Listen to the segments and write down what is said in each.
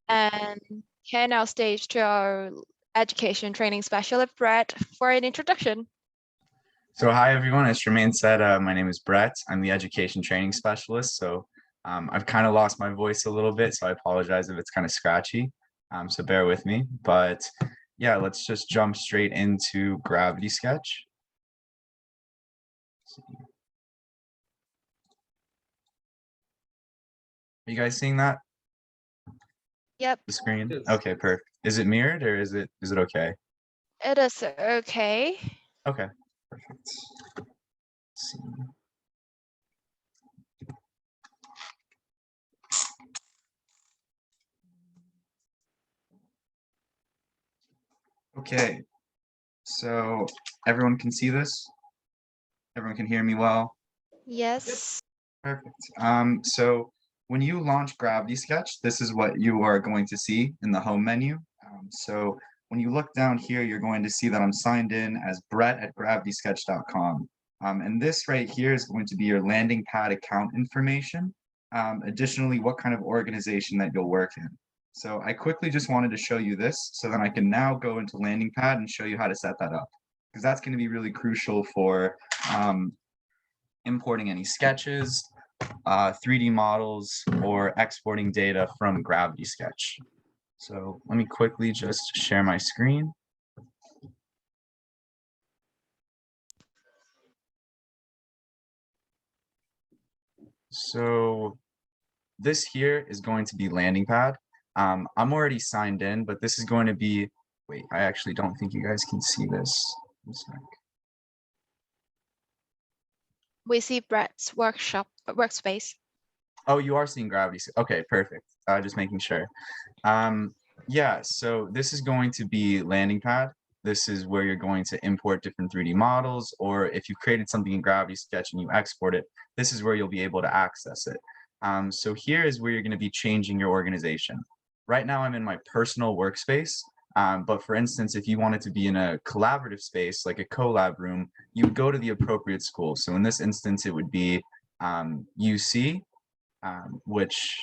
and hand our stage to our education training specialist, Brett, for an introduction. So hi, everyone. As Jermaine said, my name is Brett. I'm the education training specialist. So I've kind of lost my voice a little bit, so I apologize if it's kind of scratchy. So bear with me. But yeah, let's just jump straight into Gravity Sketch. Are you guys seeing that? Yep. The screen? Okay, perfect. Is it mirrored or is it okay? It is okay. Okay, perfect. Let's see. Okay, so everyone can see this? Everyone can hear me well? Yes. Perfect. So when you launch Gravity Sketch, this is what you are going to see in the home menu. So when you look down here, you're going to see that I'm signed in as Brett at gravitysketch.com. And this right here is going to be your landing pad account information. Additionally, what kind of organization that you'll work in. So I quickly just wanted to show you this so then I can now go into landing pad and show you how to set that up, because that's going to be really crucial for importing any sketches, 3D models, or exporting data from Gravity Sketch. So let me quickly just share my screen. So this here is going to be landing pad. I'm already signed in, but this is going to be, wait, I actually don't think you guys can see this. We see Brett's workspace. Oh, you are seeing Gravity. Okay, perfect. Just making sure. Yeah, so this is going to be landing pad. This is where you're going to import different 3D models, or if you've created something in Gravity Sketch and you export it, this is where you'll be able to access it. So here is where you're going to be changing your organization. Right now I'm in my personal workspace, but for instance, if you wanted to be in a collaborative space, like a collab room, you would go to the appropriate school. So in this instance, it would be UC, which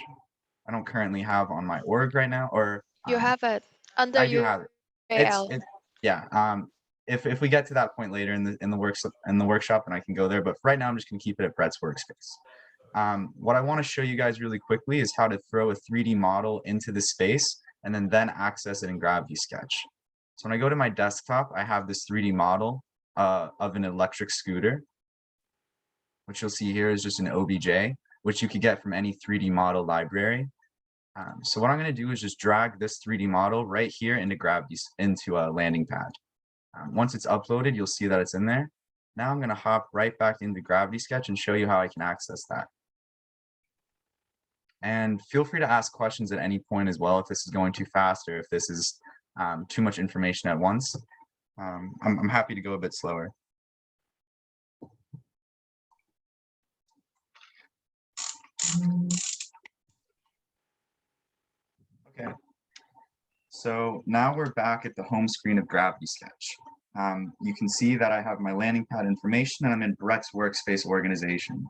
I don't currently have on my org right now, or You have it under I do have it. UAL. Yeah. If we get to that point later in the workshop, and I can go there, but right now I'm just gonna keep it at Brett's workspace. What I want to show you guys really quickly is how to throw a 3D model into the space and then access it in Gravity Sketch. So when I go to my desktop, I have this 3D model of an electric scooter, which you'll see here is just an OBJ, which you could get from any 3D model library. So what I'm going to do is just drag this 3D model right here into a landing pad. Once it's uploaded, you'll see that it's in there. Now I'm going to hop right back into Gravity Sketch and show you how I can access that. And feel free to ask questions at any point as well if this is going too fast or if this is too much information at once. I'm happy to go a bit slower. Okay, so now we're back at the home screen of Gravity Sketch. You can see that I have my landing pad information and I'm in Brett's workspace organization.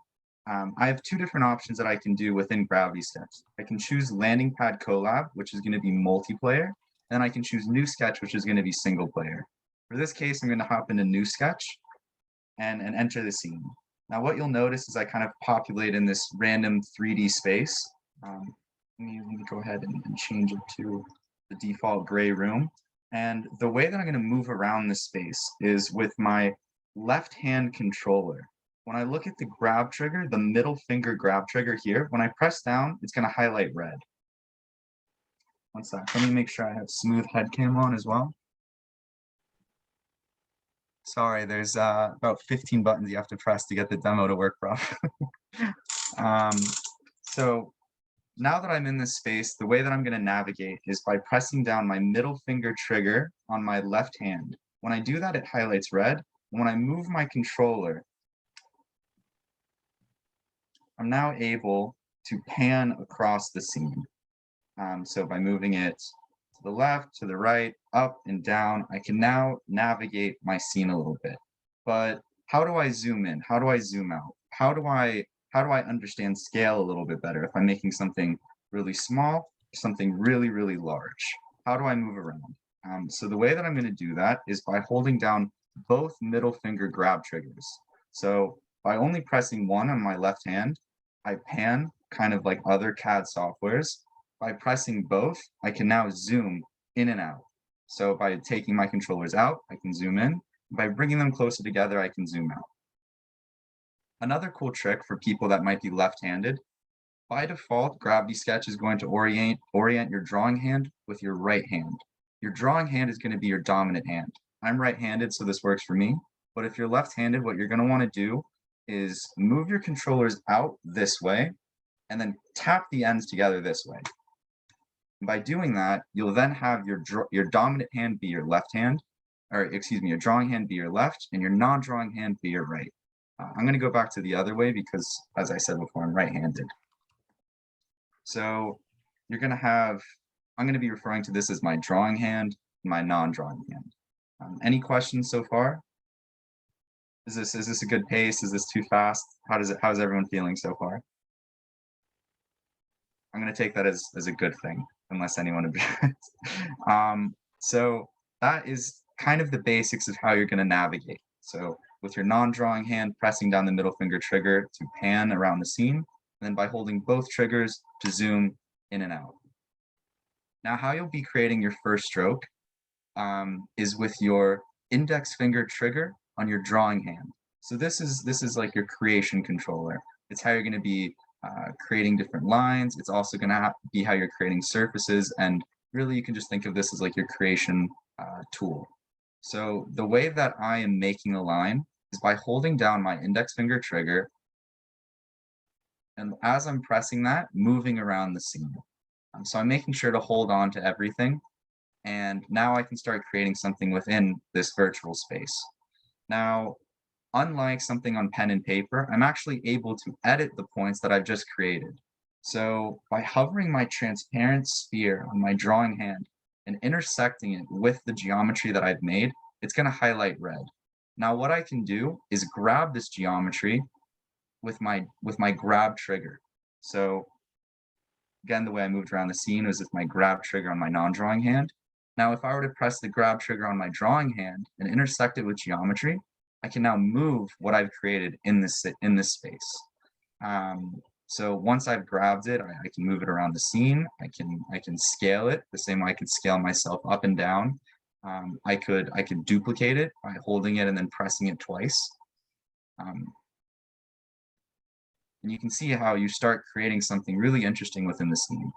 I have two different options that I can do within Gravity Sketch. I can choose landing pad collab, which is going to be multiplayer, and I can choose new sketch, which is going to be single player. For this case, I'm going to hop into new sketch and enter the scene. Now what you'll notice is I kind of populate in this random 3D space. Let me go ahead and change it to the default gray room. And the way that I'm going to move around this space is with my left hand controller. When I look at the grab trigger, the middle finger grab trigger here, when I press down, it's going to highlight red. One sec, let me make sure I have smooth head cam on as well. Sorry, there's about 15 buttons you have to press to get the demo to work properly. So now that I'm in this space, the way that I'm going to navigate is by pressing down my middle finger trigger on my left hand. When I do that, it highlights red. When I move my controller, I'm now able to pan across the scene. So by moving it to the left, to the right, up and down, I can now navigate my scene a little bit. But how do I zoom in? How do I zoom out? How do I understand scale a little bit better if I'm making something really small something really, really large. How do I move around? So the way that I'm going to do that is by holding down both middle finger grab triggers. So by only pressing one on my left hand, I pan kind of like other CAD softwares. By pressing both, I can now zoom in and out. So by taking my controllers out, I can zoom in. By bringing them closer together, I can zoom out. Another cool trick for people that might be left-handed, by default, Gravity Sketch is going to orient your drawing hand with your right hand. Your drawing hand is going to be your dominant hand. I'm right-handed, so this works for me. But if you're left-handed, what you're going to want to do is move your controllers out this way and then tap the ends together this way. And by doing that, you'll then have your dominant hand be your left hand, or excuse me, your drawing hand be your left and your non-drawing hand be your right. I'm going to go back to the other way because, as I said before, I'm right-handed. So you're going to have, I'm going to be referring to this as my drawing hand, my non-drawing hand. Any questions so far? Is this a good pace? Is this too fast? How's everyone feeling so far? I'm going to take that as a good thing, unless anyone objects. So that is kind of the basics of how you're going to navigate. So with your non-drawing hand, pressing down the middle finger trigger to pan around the scene, and then by holding both triggers to zoom in and out. Now, how you'll be creating your first stroke is with your index finger trigger on your drawing hand. So this is like your creation controller. It's how you're going to be creating different lines. It's also going to be how you're creating surfaces, and really you can just think of this as like your creation tool. So the way that I am making a line is by holding down my index finger trigger, and as I'm pressing that, moving around the scene. So I'm making sure to hold on to everything, and now I can start creating something within this virtual space. Now, unlike something on pen and paper, I'm actually able to edit the points that I've just created. So by hovering my transparent sphere on my drawing hand and intersecting it with the geometry that I've made, it's going to highlight red. Now what I can do is grab this geometry with my grab trigger. So again, the way I moved around the scene was with my grab trigger on my non-drawing hand. Now, if I were to press the grab trigger on my drawing hand and intersect it with geometry, I can now move what I've created in this space. So once I've grabbed it, I can move it around the scene. I can scale it the same way I could scale myself up and down. I could duplicate it by holding it and then pressing it twice. And you can see how you start creating something really interesting within the scene.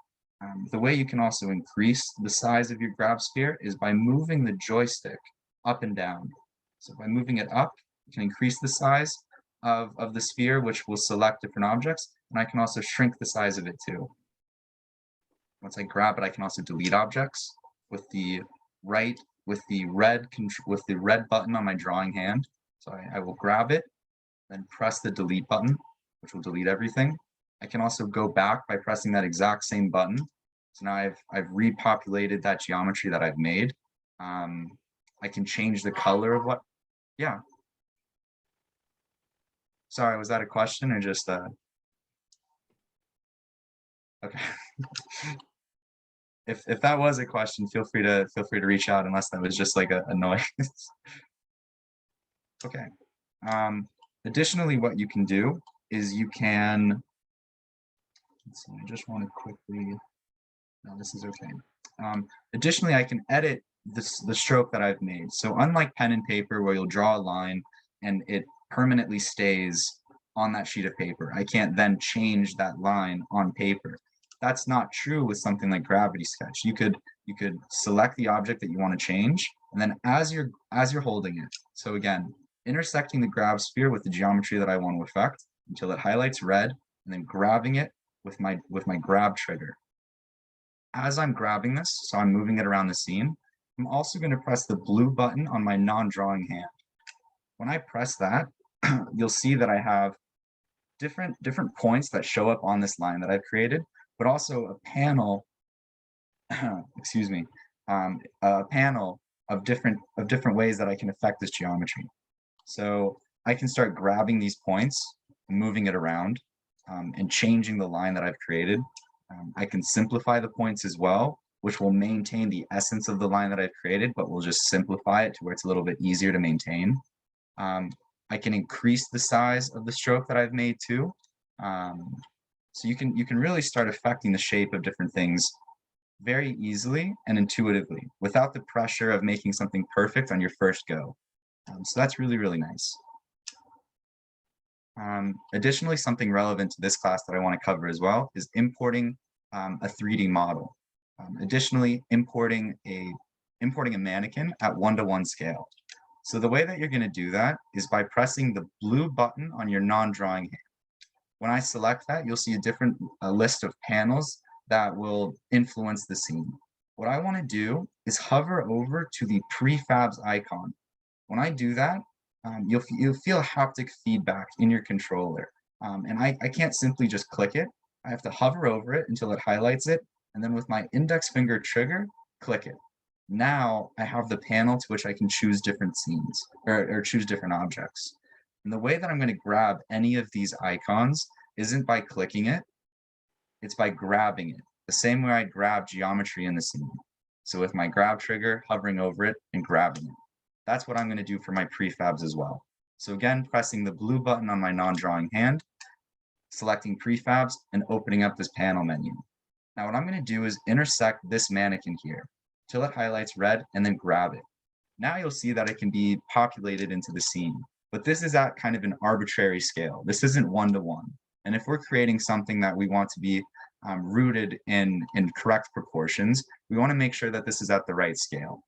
The way you can also increase the size of your grab sphere is by moving the joystick up and down. So by moving it up, you can increase the size of the sphere, which will select different objects, and I can also shrink the size of it too. Once I grab it, I can also delete objects with the red button on my drawing hand. So I will grab it, then press the delete button, which will delete everything. I can also go back by pressing that exact same button. So now I've repopulated that geometry that I've made. I can change the color of what, yeah. Sorry, was that a question or just okay. If that was a question, feel free to reach out, unless that was just like a noise. Okay. Additionally, what you can do is you can, let's see, I just want to quickly, no, this is okay. Additionally, I can edit the stroke that I've made. So unlike pen and paper, where you'll draw a line and it permanently stays on that sheet of paper, I can't then change that line on paper. That's not true with something like Gravity Sketch. You could select the object that you want to change, and then as you're holding it, so again, intersecting the grab sphere with the geometry that I want to affect until it highlights red, and then grabbing it with my grab trigger. As I'm grabbing this, so I'm moving it around the scene, I'm also going to press the blue button on my non-drawing hand. When I press that, you'll see that I have different points that show up on this line that I've created, but also a panel, excuse me, a panel of different ways that I can affect this geometry. So I can start grabbing these points, moving it around, and changing the line that I've created. I can simplify the points as well, which will maintain the essence of the line that I've created, but we'll just simplify it to where it's a little bit easier to maintain. I can increase the size of the stroke that I've made too. So you can really start affecting the shape of different things very easily and intuitively without the pressure of making something perfect on your first go. So that's really, really nice. Additionally, something relevant to this class that I want to cover as well is importing a 3D model. Additionally, importing a mannequin at 1:1 scale. So the way that you're going to do that is by pressing the blue button on your non-drawing hand. When I select that, you'll see a different list of panels that will influence the scene. What I want to do is hover over to the prefabs icon. When I do that, you'll feel haptic feedback in your controller. And I can't simply just click it. I have to hover over it until it highlights it, and then with my index finger trigger, click it. Now I have the panel to which I can choose different scenes or choose different objects. And the way that I'm going to grab any of these icons isn't by clicking it, it's by grabbing it, the same way I grab geometry in the scene. So with my grab trigger, hovering over it and grabbing it. That's what I'm going to do for my prefabs as well. So again, pressing the blue button on my non-drawing hand, selecting prefabs, and opening up this panel menu. Now what I'm going to do is intersect this mannequin here till it highlights red and then grab it. Now you'll see that it can be populated into the scene, but this is at kind of an arbitrary scale. This isn't 1:1. And if we're creating something that we want to be rooted in correct proportions, we want to make sure that this is at the right scale.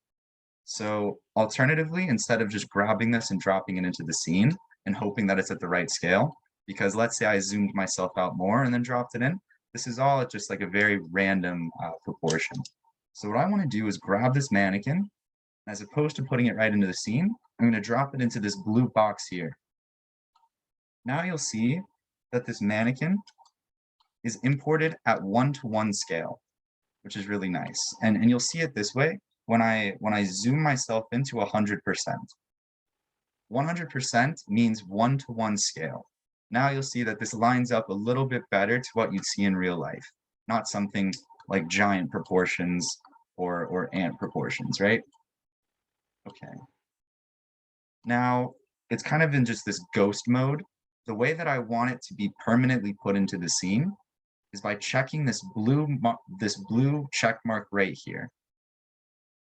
So alternatively, instead of just grabbing this and dropping it into the scene and hoping that it's at the right scale, because let's say I zoomed myself out more and then dropped it in, this is all just like a very random proportion. So what I want to do is grab this mannequin, as opposed to putting it right into the scene, I'm going to drop it into this blue box here. Now you'll see that this mannequin is imported at 1:1 scale, which is really nice. And you'll see it this way when I zoom myself into 100%. 100% means 1:1 scale. Now you'll see that this lines up a little bit better to what you'd see in real life, not something like giant proportions or ant proportions, right? Okay. Now it's kind of in just this ghost mode. The way that I want it to be permanently put into the scene is by checking this blue check mark right here.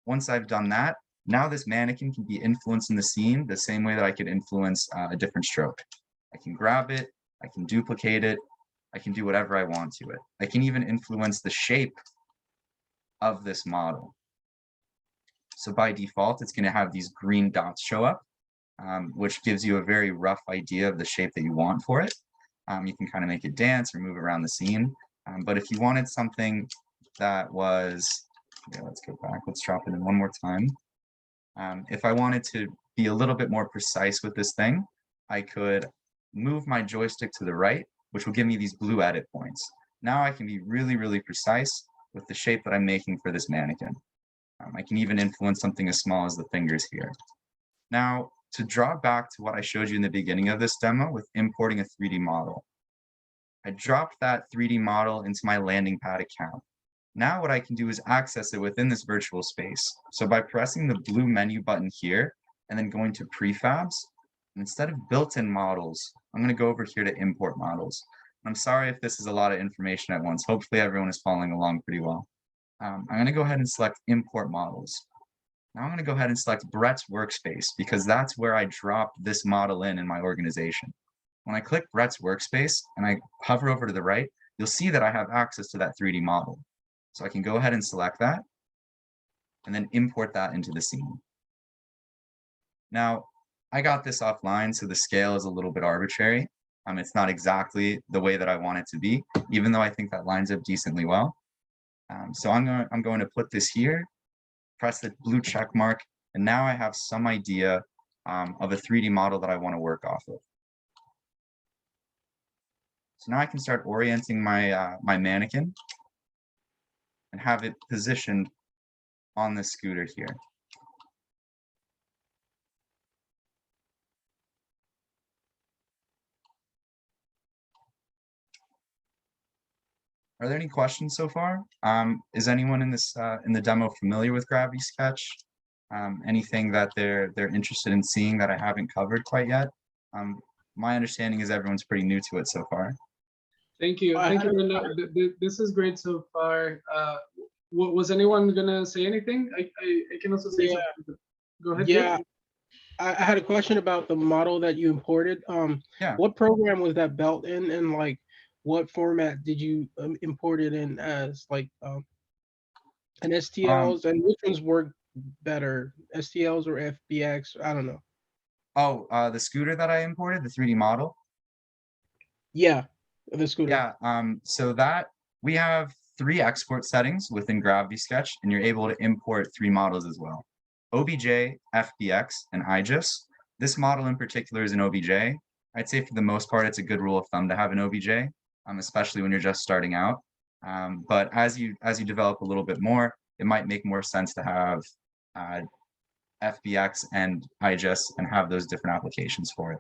Once I've done that, now this mannequin can be influenced in the scene the same way that I could influence a different stroke. I can grab it, I can duplicate it, I can do whatever I want to it. I can even influence the shape of this model. So by default, it's going to have these green dots show up, which gives you a very rough idea of the shape that you want for it. You can kind of make it dance or move around the scene. But if you wanted something that was, yeah, let's go back, let's drop it in one more time. If I wanted to be a little bit more precise with this thing, I could move my joystick to the right, which will give me these blue edit points. Now I can be really, really precise with the shape that I'm making for this mannequin. I can even influence something as small as the fingers here. Now, to draw back to what I showed you in the beginning of this demo with importing a 3D model, I dropped that 3D model into my landing pad account. Now what I can do is access it within this virtual space. So by pressing the blue menu button here and then going to prefabs, instead of built-in models, I'm going to go over here to import models. I'm sorry if this is a lot of information at once. Hopefully everyone is following along pretty well. I'm going to go ahead and select import models. Now I'm going to go ahead and select Brett's workspace because that's where I dropped this model in my organization. When I click Brett's workspace and I hover over to the right, you'll see that I have access to that 3D model. So I can go ahead and select that and then import that into the scene. Now, I got this offline, so the scale is a little bit arbitrary. It's not exactly the way that I want it to be, even though I think that lines up decently well. So I'm going to put this here, press the blue check mark, and now I have some idea of a 3D model that I want to work off of. So now I can start orienting my, my mannequin and have it positioned on this scooter here. Are there any questions so far? Is anyone in this in the demo familiar with Gravity Sketch? Anything that they're interested in seeing that I haven't covered quite yet? My understanding is everyone's pretty new to it so far. Thank you. Thank you. Rena. This is great so far. Was anyone gonna say anything? I can also say something. Go ahead. Yeah, Jake. I had a question about the model that you imported. Yeah. What program was that built in, and like, what format did you import it in as, like, an STLs, and which ones work better, STLs or FBX? I don't know. Oh, the scooter that I imported, the 3D model. Yeah, the scooter. Yeah, so that we have 3 export settings within Gravity Sketch, and you're able to import 3 models as well. OBJ, FBX, and IGIS. This model in particular is an OBJ. I'd say for the most part, it's a good rule of thumb to have an OBJ, especially when you're just starting out. But as you develop a little bit more, it might make more sense to have FBX and IGIS and have those different applications for it.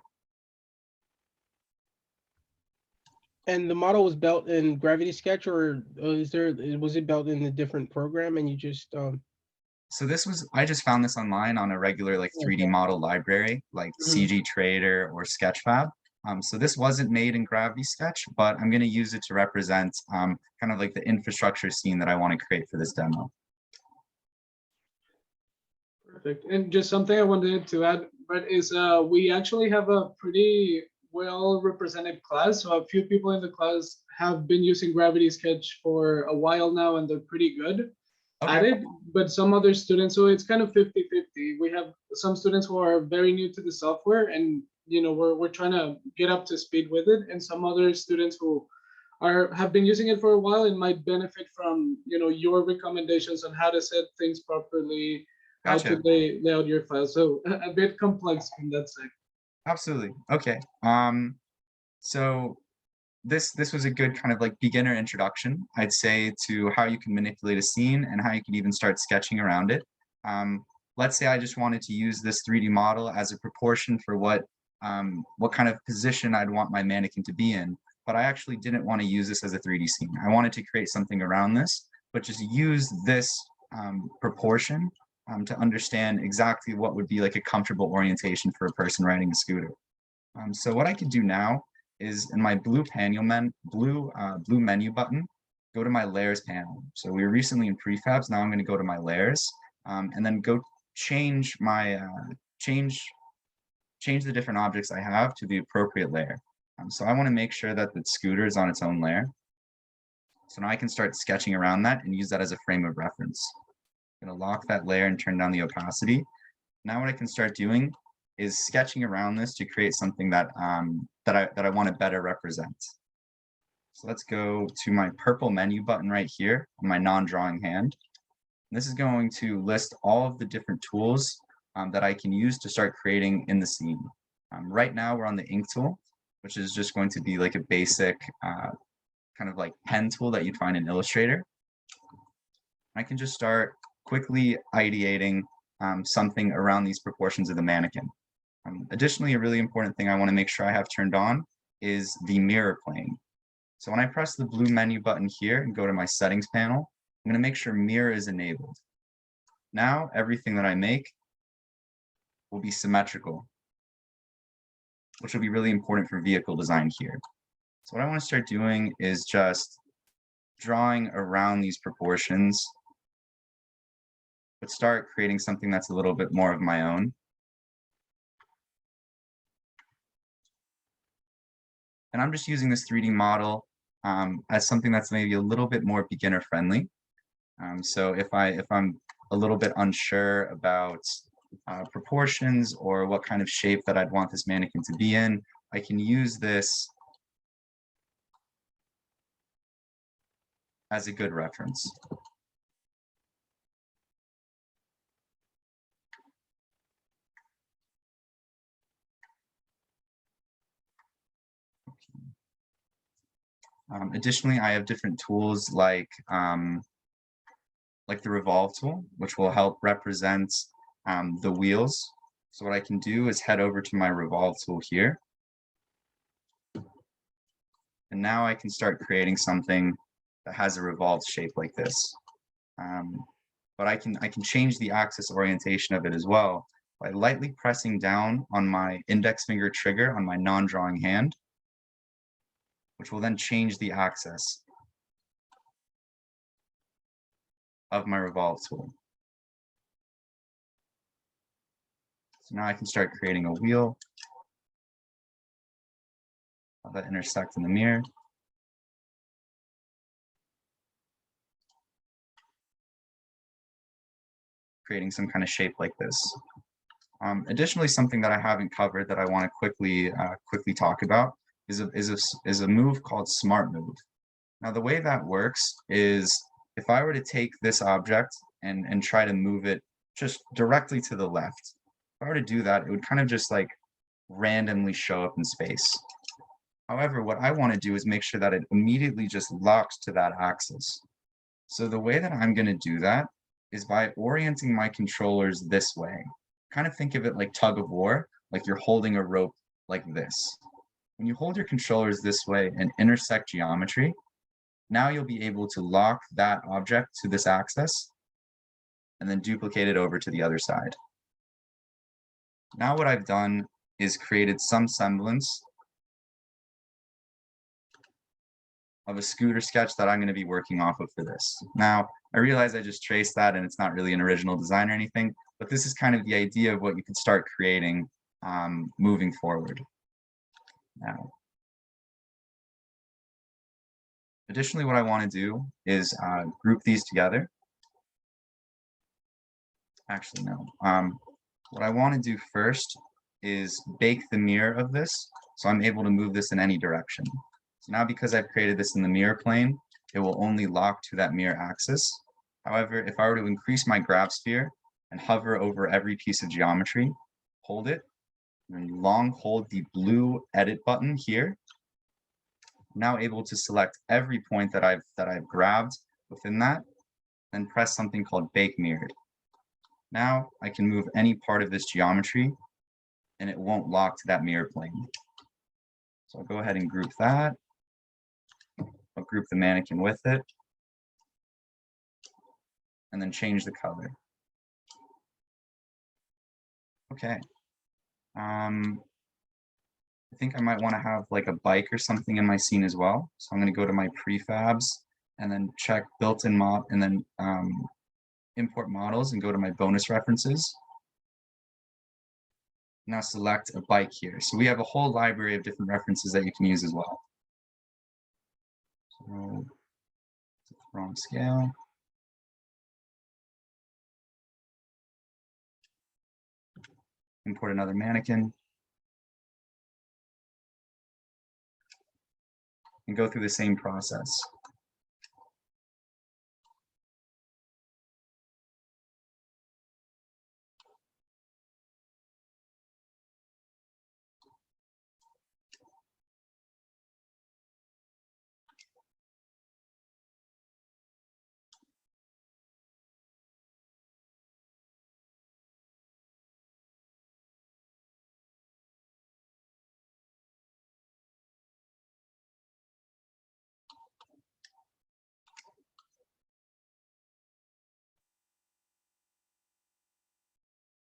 And the model was built in Gravity Sketch, or was it built in a different program and you just So I just found this online on a regular like 3D model library, like CG Trader or Sketchfab. So this wasn't made in Gravity Sketch, but I'm going to use it to represent kind of like the infrastructure scene that I want to create for this demo. Perfect. And just something I wanted to add, Brett, is we actually have a pretty well represented class. So a few people in the class have been using Gravity Sketch for a while now, and they're pretty good at it. But some other students, so it's kind of 50-50. We have some students who are very new to the software, and we're trying to get up to speed with it, and some other students who have been using it for a while and might benefit from your recommendations on how to set things properly, how to lay out your file. So a bit complex in that side. Absolutely. Okay. So this was a good kind of like beginner introduction, I'd say, to how you can manipulate a scene and how you can even start sketching around it. Let's say I just wanted to use this 3D model as a proportion for what kind of position I'd want my mannequin to be in, but I actually didn't want to use this as a 3D scene. I wanted to create something around this, but just use this proportion to understand exactly what would be like a comfortable orientation for a person riding a scooter. So what I could do now is in my blue menu button, go to my layers panel. So we were recently in prefabs. Now I'm going to go to my layers and then go change my change the different objects I have to the appropriate layer. So I want to make sure that the scooter is on its own layer. So now I can start sketching around that and use that as a frame of reference. I'm going to lock that layer and turn down the opacity. Now what I can start doing is sketching around this to create something that that I want to better represent. So let's go to my purple menu button right here on my non-drawing hand. And this is going to list all of the different tools that I can use to start creating in the scene. Right now we're on the ink tool, which is just going to be like a basic kind of like pen tool that you'd find in Illustrator. I can just start quickly ideating something around these proportions of the mannequin. Additionally, a really important thing I want to make sure I have turned on is the mirror plane. So when I press the blue menu button here and go to my settings panel, I'm going to make sure mirror is enabled. Now everything that I make will be symmetrical, which will be really important for vehicle design here. So what I want to start doing is just drawing around these proportions, but start creating something that's a little bit more of my own. And I'm just using this 3D model as something that's maybe a little bit more beginner friendly. So if I'm a little bit unsure about proportions or what kind of shape that I'd want this mannequin to be in, I can use this as a good reference. Additionally, I have different tools like the revolve tool, which will help represent the wheels. So what I can do is head over to my revolve tool here. And now I can start creating something that has a revolved shape like this. But I can change the axis orientation of it as well by lightly pressing down on my index finger trigger on my non-drawing hand, which will then change the axis of my revolve tool. So now I can start creating a wheel that intersect in the mirror. Creating some kind of shape like this. Additionally, something that I haven't covered that I want to quickly talk about is a move called Smart Move. Now, the way that works is if I were to take this object and try to move it just directly to the left, if I were to do that, it would kind of just like randomly show up in space. However, what I want to do is make sure that it immediately just locks to that axis. So the way that I'm going to do that is by orienting my controllers this way. Kind of think of it like tug of war, like you're holding a rope like this. When you hold your controllers this way and intersect geometry, now you'll be able to lock that object to this axis and then duplicate it over to the other side. Now what I've done is created some semblance of a scooter sketch that I'm going to be working off of for this. Now, I realize I just traced that and it's not really an original design or anything, but this is kind of the idea of what you can start creating moving forward. Now, additionally, what I want to do is group these together. Actually, no. What I want to do first is bake the mirror of this, so I'm able to move this in any direction. So now because I've created this in the mirror plane, it will only lock to that mirror axis. However, if I were to increase my graph sphere and hover over every piece of geometry, hold it, and long hold the blue edit button here, I'm now able to select every point that I've grabbed within that, then press something called Bake Mirrored. Now I can move any part of this geometry and it won't lock to that mirror plane. So I'll go ahead and group that. I'll group the mannequin with it, and then change the color. Okay. I think I might want to have like a bike or something in my scene as well. So I'm going to go to my prefabs and then check built-in mod and then import models and go to my bonus references. Now select a bike here. So we have a whole library of different references that you can use as well. So, wrong scale. Import another mannequin. And go through the same process.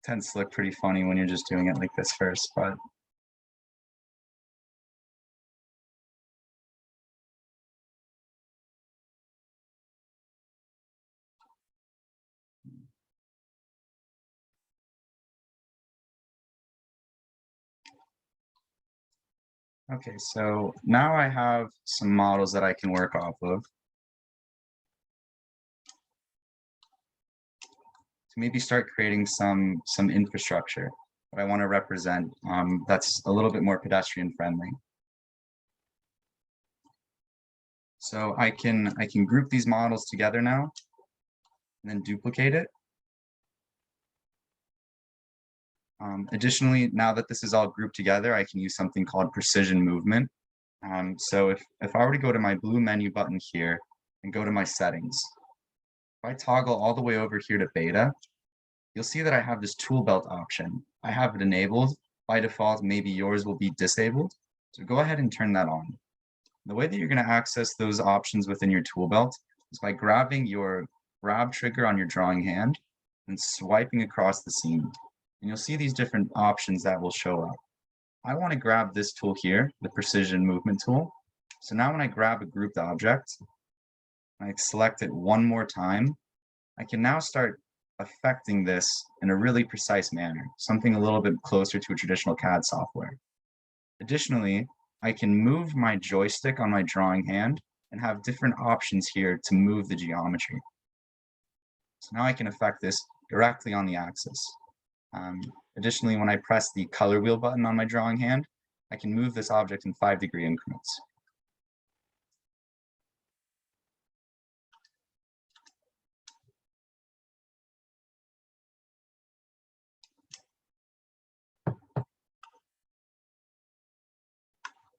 Tends to look pretty funny when you're just doing it like this first, but okay, so now I have some models that I can work off of. To maybe start creating some infrastructure that I want to represent that's a little bit more pedestrian friendly. So I can group these models together now and then duplicate it. Additionally, now that this is all grouped together, I can use something called precision movement. So if I were to go to my blue menu button here and go to my settings, if I toggle all the way over here to beta, you'll see that I have this tool belt option. I have it enabled. By default, maybe yours will be disabled. So go ahead and turn that on. The way that you're going to access those options within your tool belt is by grabbing your grab trigger on your drawing hand and swiping across the scene. And you'll see these different options that will show up. I want to grab this tool here, the precision movement tool. So now when I grab a grouped object, I select it one more time, I can now start affecting this in a really precise manner, something a little bit closer to a traditional CAD software. Additionally, I can move my joystick on my drawing hand and have different options here to move the geometry. So now I can affect this directly on the axis. Additionally, when I press the color wheel button on my drawing hand, I can move this object in 5-degree increments.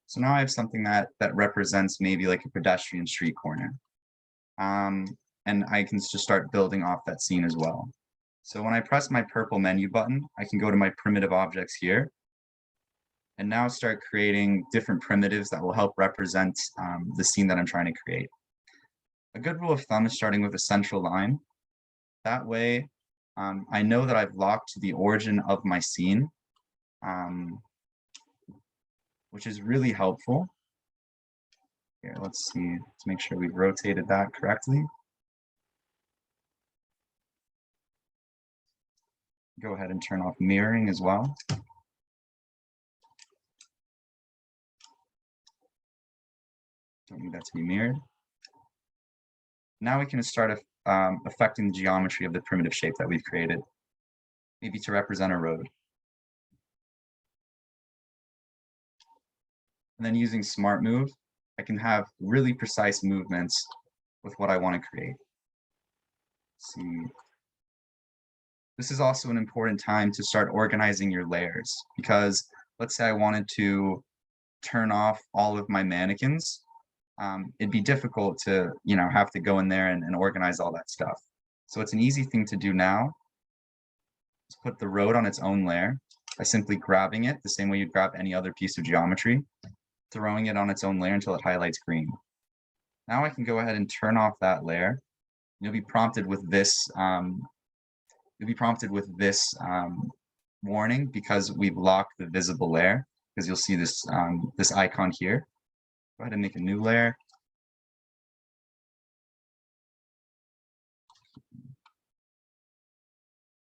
So now I have something that represents maybe like a pedestrian street corner. And I can just start building off that scene as well. So when I press my purple menu button, I can go to my primitive objects here and now start creating different primitives that will help represent the scene that I'm trying to create. A good rule of thumb is starting with a central line. That way, I know that I've locked the origin of my scene, which is really helpful. Here, let's see, let's make sure we've rotated that correctly. Go ahead and turn off mirroring as well. Don't need that to be mirrored. Now we can start affecting the geometry of the primitive shape that we've created, maybe to represent a road. And then using Smart Move, I can have really precise movements with what I want to create. Let's see. This is also an important time to start organizing your layers, because let's say I wanted to turn off all of my mannequins. It'd be difficult to, have to go in there and organize all that stuff. So it's an easy thing to do now. Is put the road on its own layer by simply grabbing it the same way you'd grab any other piece of geometry, throwing it on its own layer until it highlights green. Now I can go ahead and turn off that layer. You'll be prompted with this. Warning because we've locked the visible layer. Because you'll see this this icon here. Go ahead and make a new layer.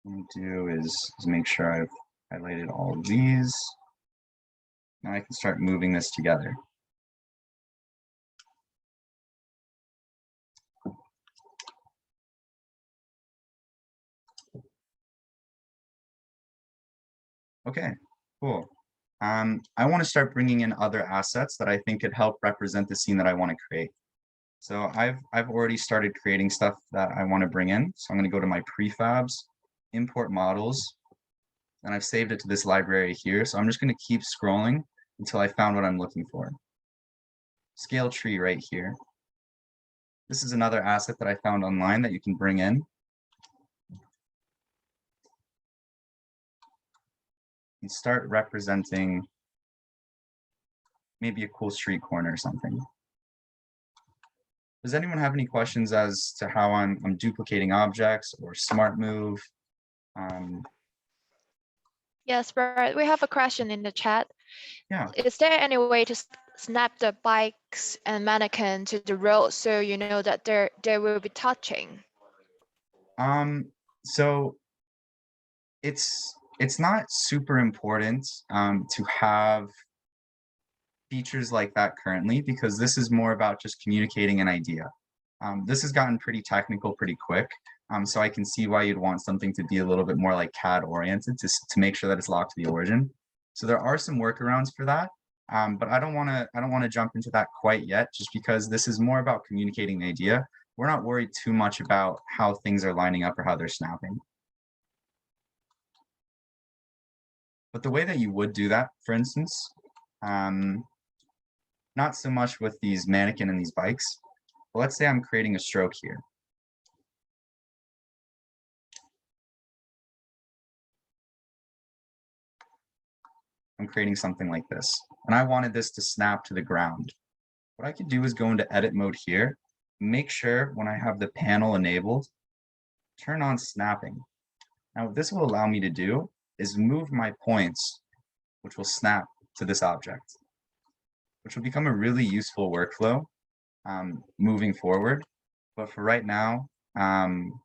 What I'm gonna do is make sure I've highlighted all of these. Now I can start moving this together. Okay, cool. I want to start bringing in other assets that I think could help represent the scene that I want to create. So I've already started creating stuff that I want to bring in. So I'm going to go to my prefabs, import models, and I've saved it to this library here. So I'm just going to keep scrolling until I found what I'm looking for. Scale tree right here. This is another asset that I found online that you can bring in. And start representing maybe a cool street corner or something. Does anyone have any questions as to how I'm duplicating objects or Smart Move? Yes, Brett, we have a question in the chat. Yeah. Is there any way to snap the bikes and mannequin to the road so you know that they will be touching? So it's not super important to have features like that currently, because this is more about just communicating an idea. This has gotten pretty technical pretty quick, so I can see why you'd want something to be a little bit more like CAD oriented to make sure that it's locked to the origin. So there are some workarounds for that, but I don't want to jump into that quite yet, just because this is more about communicating the idea. We're not worried too much about how things are lining up or how they're snapping. But the way that you would do that, for instance, not so much with these mannequin and these bikes, but let's say I'm creating a stroke here. I'm creating something like this, and I wanted this to snap to the ground. what I can do is go into edit mode here, make sure when I have the panel enabled, turn on snapping. Now what this will allow me to do is move my points, which will snap to this object, which will become a really useful workflow moving forward. But for right now, it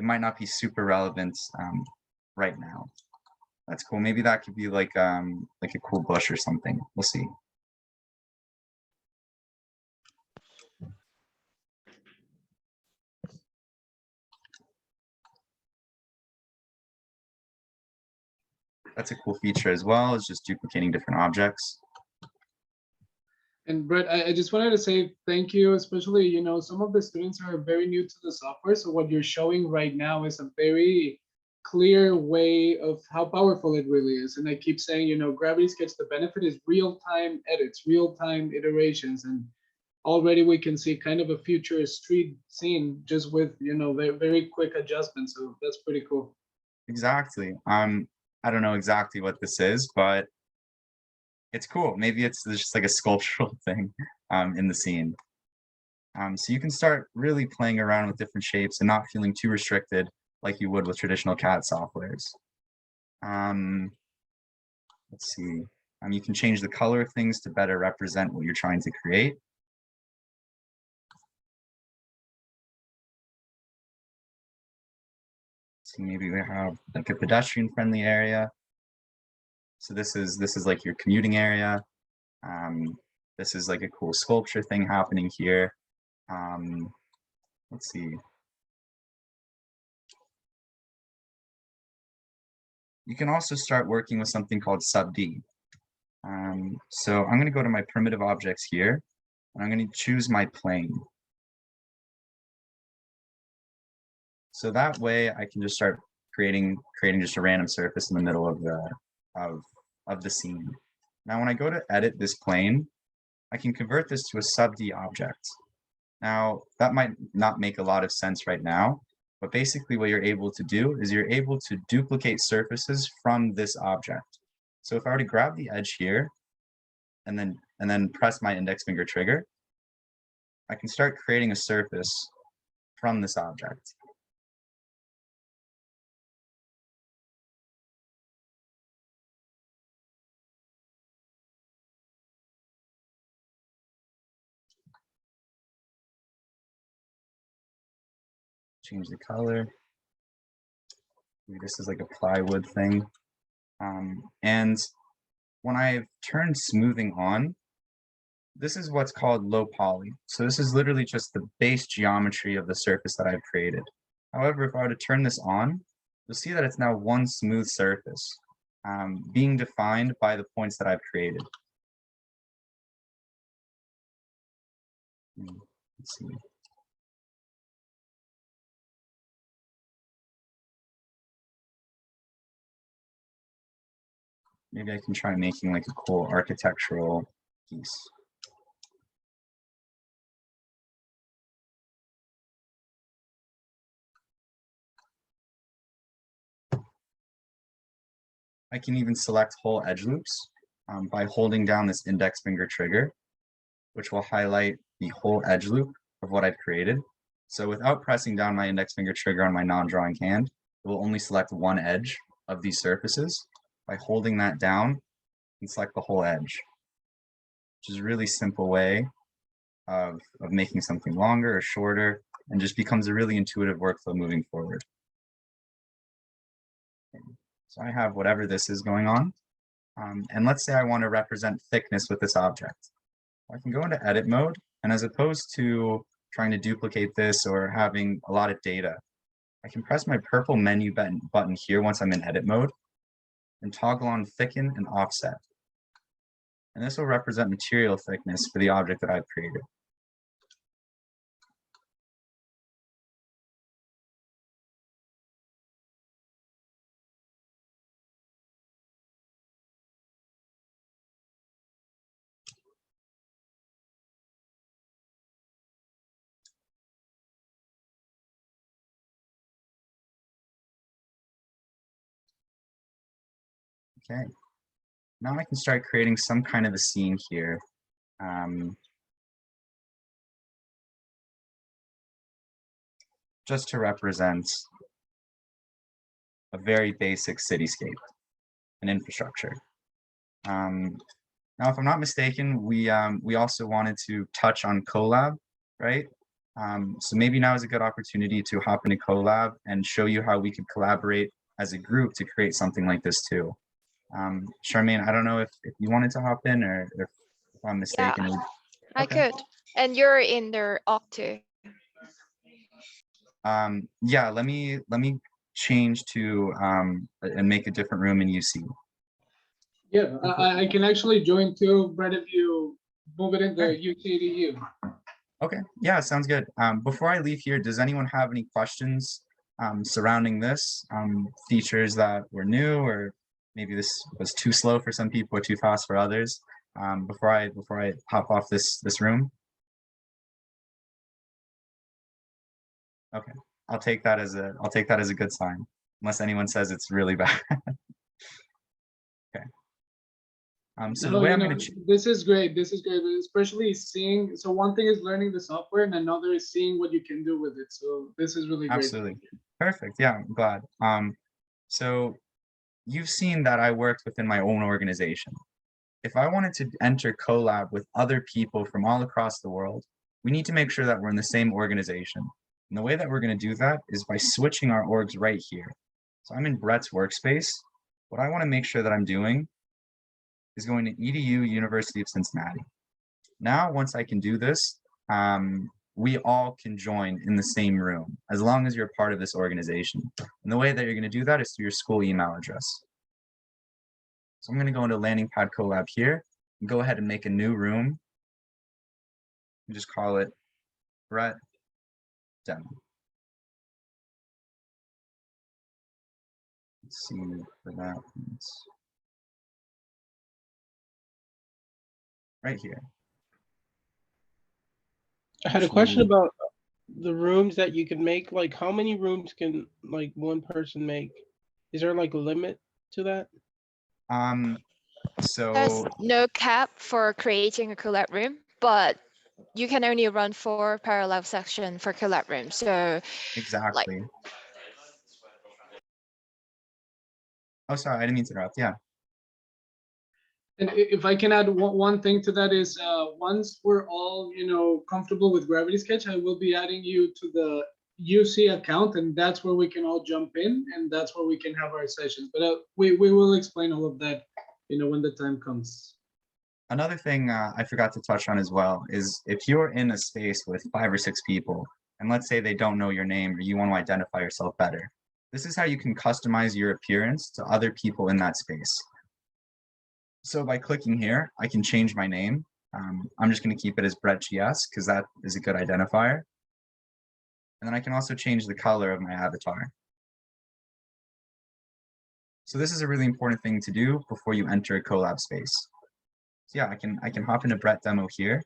might not be super relevant right now. That's cool. Maybe that could be like a cool bush or something. We'll see. That's a cool feature as well, is just duplicating different objects. And Brett, I just wanted to say thank you, especially, you know, some of the students are very new to the software. So what you're showing right now is a very clear way of how powerful it really is. And I keep saying, you know, Gravity Sketch, the benefit is real-time edits, real-time iterations. And already we can see kind of a future street scene just with, you know, very quick adjustments. So that's pretty cool. Exactly. I don't know exactly what this is, but it's cool. Maybe it's just like a sculptural thing in the scene. So you can start really playing around with different shapes and not feeling too restricted like you would with traditional CAD softwares. Let's see. You can change the color of things to better represent what you're trying to create. So maybe we have like a pedestrian friendly area. So this is like your commuting area. This is like a cool sculpture thing happening here. Let's see. You can also start working with something called sub-D. So I'm going to go to my primitive objects here, and I'm going to choose my plane. So that way I can just start creating just a random surface in the middle of the scene. Now when I go to edit this plane, I can convert this to a sub-D object. Now that might not make a lot of sense right now, but basically what you're able to do is you're able to duplicate surfaces from this object. So if I were to grab the edge here and then press my index finger trigger, I can start creating a surface from this object. Change the color. Maybe this is like a plywood thing. And when I've turned smoothing on, this is what's called low poly. So this is literally just the base geometry of the surface that I've created. However, if I were to turn this on, you'll see that it's now one smooth surface being defined by the points that I've created. Let's see. Maybe I can try making like a cool architectural piece. I can even select whole edge loops by holding down this index finger trigger, which will highlight the whole edge loop of what I've created. So without pressing down my index finger trigger on my non-drawing hand, it will only select one edge of these surfaces. By holding that down, you can select the whole edge, which is a really simple way of making something longer or shorter, and just becomes a really intuitive workflow moving forward. So I have whatever this is going on. And let's say I want to represent thickness with this object. I can go into edit mode, and as opposed to trying to duplicate this or having a lot of data, I can press my purple menu button here once I'm in edit mode and toggle on thicken and offset. And this will represent material thickness for the object that I've created. Okay, now I can start creating some kind of a scene here just to represent a very basic cityscape and infrastructure. Now, if I'm not mistaken, we also wanted to touch on Colab, right? So maybe now is a good opportunity to hop into Colab and show you how we could collaborate as a group to create something like this too. Charmaine, I don't know if you wanted to hop in or if I'm mistaken. I Okay. could. And you're in their Octo. Yeah, let me change to and make a different room in UC. Yeah, I can actually join too, Brett, if you move it into Sure. UCDU. Okay, yeah, sounds good. Before I leave here, does anyone have any questions surrounding this? Features that were new, or maybe this was too slow for some people or too fast for others? Before I hop off this room? Okay, I'll take that as a good sign, unless anyone says it's really bad. Okay. So the No, way you I'm know, going this is great. This is great, especially seeing. So one thing is learning the software, and another is seeing what you can do with it. So this is really great. absolutely perfect. Yeah, I'm glad. So you've seen that I worked within my own organization. If I wanted to enter Colab with other people from all across the world, we need to make sure that we're in the same organization. And the way that we're going to do that is by switching our orgs right here. So I'm in Brett's workspace. What I want to make sure that I'm doing is going to EDU University of Cincinnati. Now, once I can do this, we all can join in the same room as long as you're part of this organization. And the way that you're going to do that is through your school email address. So I'm going to go into Landing Pad Colab here and go ahead and make a new room and just call it Brett Demo. Let's see for that. It's right here. I had a question about the rooms that you can make. Like, how many rooms can like one person make? Is there like a limit to that? There's So no cap for creating a collab room, but you can only run 4 parallel section for collab room. So exactly. Oh, sorry, I didn't mean to interrupt. Yeah. And if I can add one thing to that is, once we're all, comfortable with Gravity Sketch, I will be adding you to the UC account, and that's where we can all jump in, and that's where we can have our sessions. But we will explain all of that, when the time comes. Another thing I forgot to touch on as well is if you're in a space with 5 or 6 people, and let's say they don't know your name or you want to identify yourself better, this is how you can customize your appearance to other people in that space. So by clicking here, I can change my name. I'm just going to keep it as Brett GS because that is a good identifier. And then I can also change the color of my avatar. So this is a really important thing to do before you enter a Colab space. So yeah, I can hop into Brett Demo here.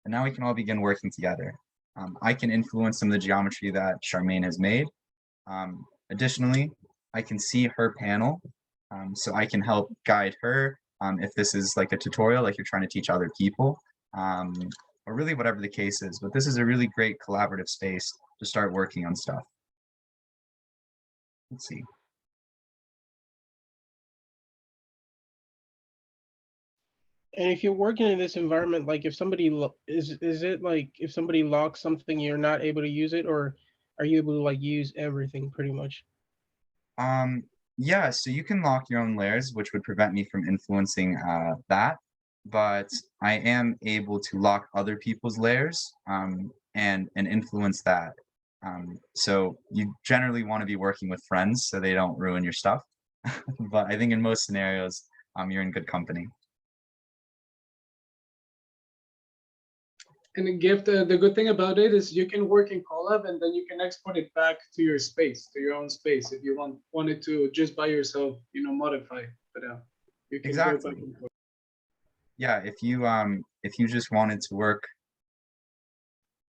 And now we can all begin working together. I can influence some of the geometry that Charmaine has made. Additionally, I can see her panel. So I can help guide her if this is like a tutorial, like you're trying to teach other people, or really whatever the case is. But this is a really great collaborative space to start working on stuff. Let's see. And if you're working in this environment, like if somebody is it like if somebody locks something, you're not able to use it, or are you able to like use everything pretty much? Yeah, so you can lock your own layers, which would prevent me from influencing that. But I am able to lock other people's layers and influence that. So you generally want to be working with friends so they don't ruin your stuff. But I think in most scenarios, you're in good company. And the gift, the good thing about it is you can work in Colab and then you can export it back to your space, to your own space, if you wanted to just by yourself, modify. But you can go back and forth. Yeah, if you just wanted to work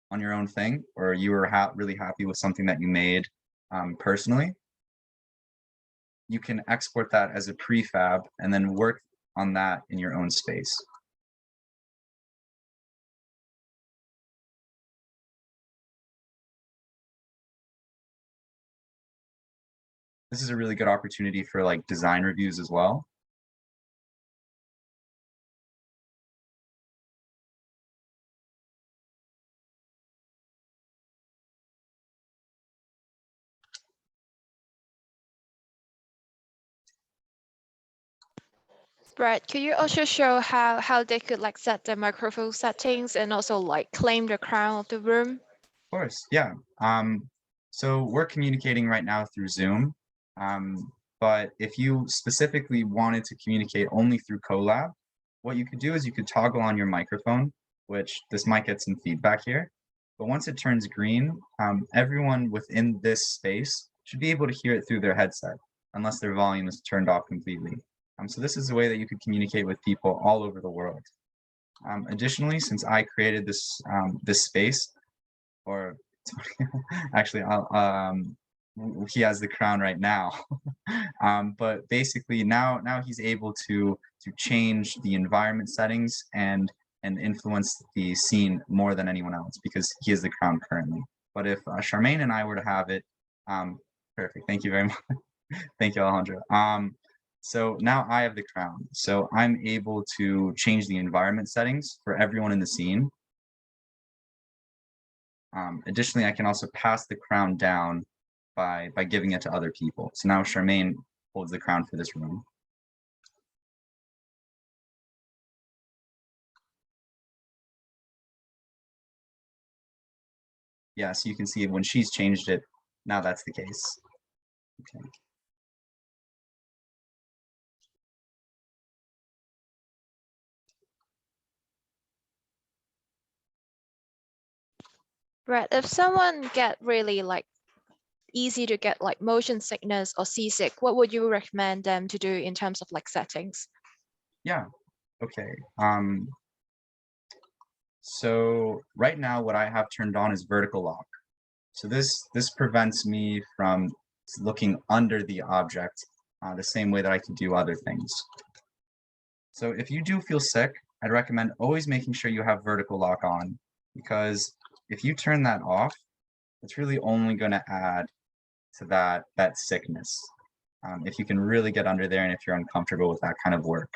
on your own thing, or you were really happy with something that you made personally, you can export that as a prefab and then work on that in your own space. this is a really good opportunity for like design reviews as well. Brett, could you also show how they could like set the microphone settings and also like claim the crown of the room? Of course, yeah. So we're communicating right now through Zoom, but if you specifically wanted to communicate only through Colab, what you could do is you could toggle on your microphone, which this might get some feedback here. But once it turns green, everyone within this space should be able to hear it through their headset, unless their volume is turned off completely. So this is a way that you could communicate with people all over the world. Additionally, since I created this this space, or actually, he has the crown right now. But basically, now he's able to change the environment settings and influence the scene more than anyone else because he is the crown currently. But if Charmaine and I were to have it, perfect. Thank you very much. Thank you, Alejandro. So now I have the crown. So I'm able to change the environment settings for everyone in the scene. Additionally, I can also pass the crown down by giving it to other people. So now Charmaine holds the crown for this room. Yeah, so you can see when she's changed it, now that's the case. Okay. Brett, if someone get really like easy to get like motion sickness or seasick, what would you recommend them to do in terms of like settings? Yeah, okay. So right now what I have turned on is vertical lock. So this prevents me from looking under the object the same way that I can do other things. So if you do feel sick, I'd recommend always making sure you have vertical lock on, because if you turn that off, it's really only going to add to that sickness. If you can really get under there and if you're uncomfortable with that kind of work.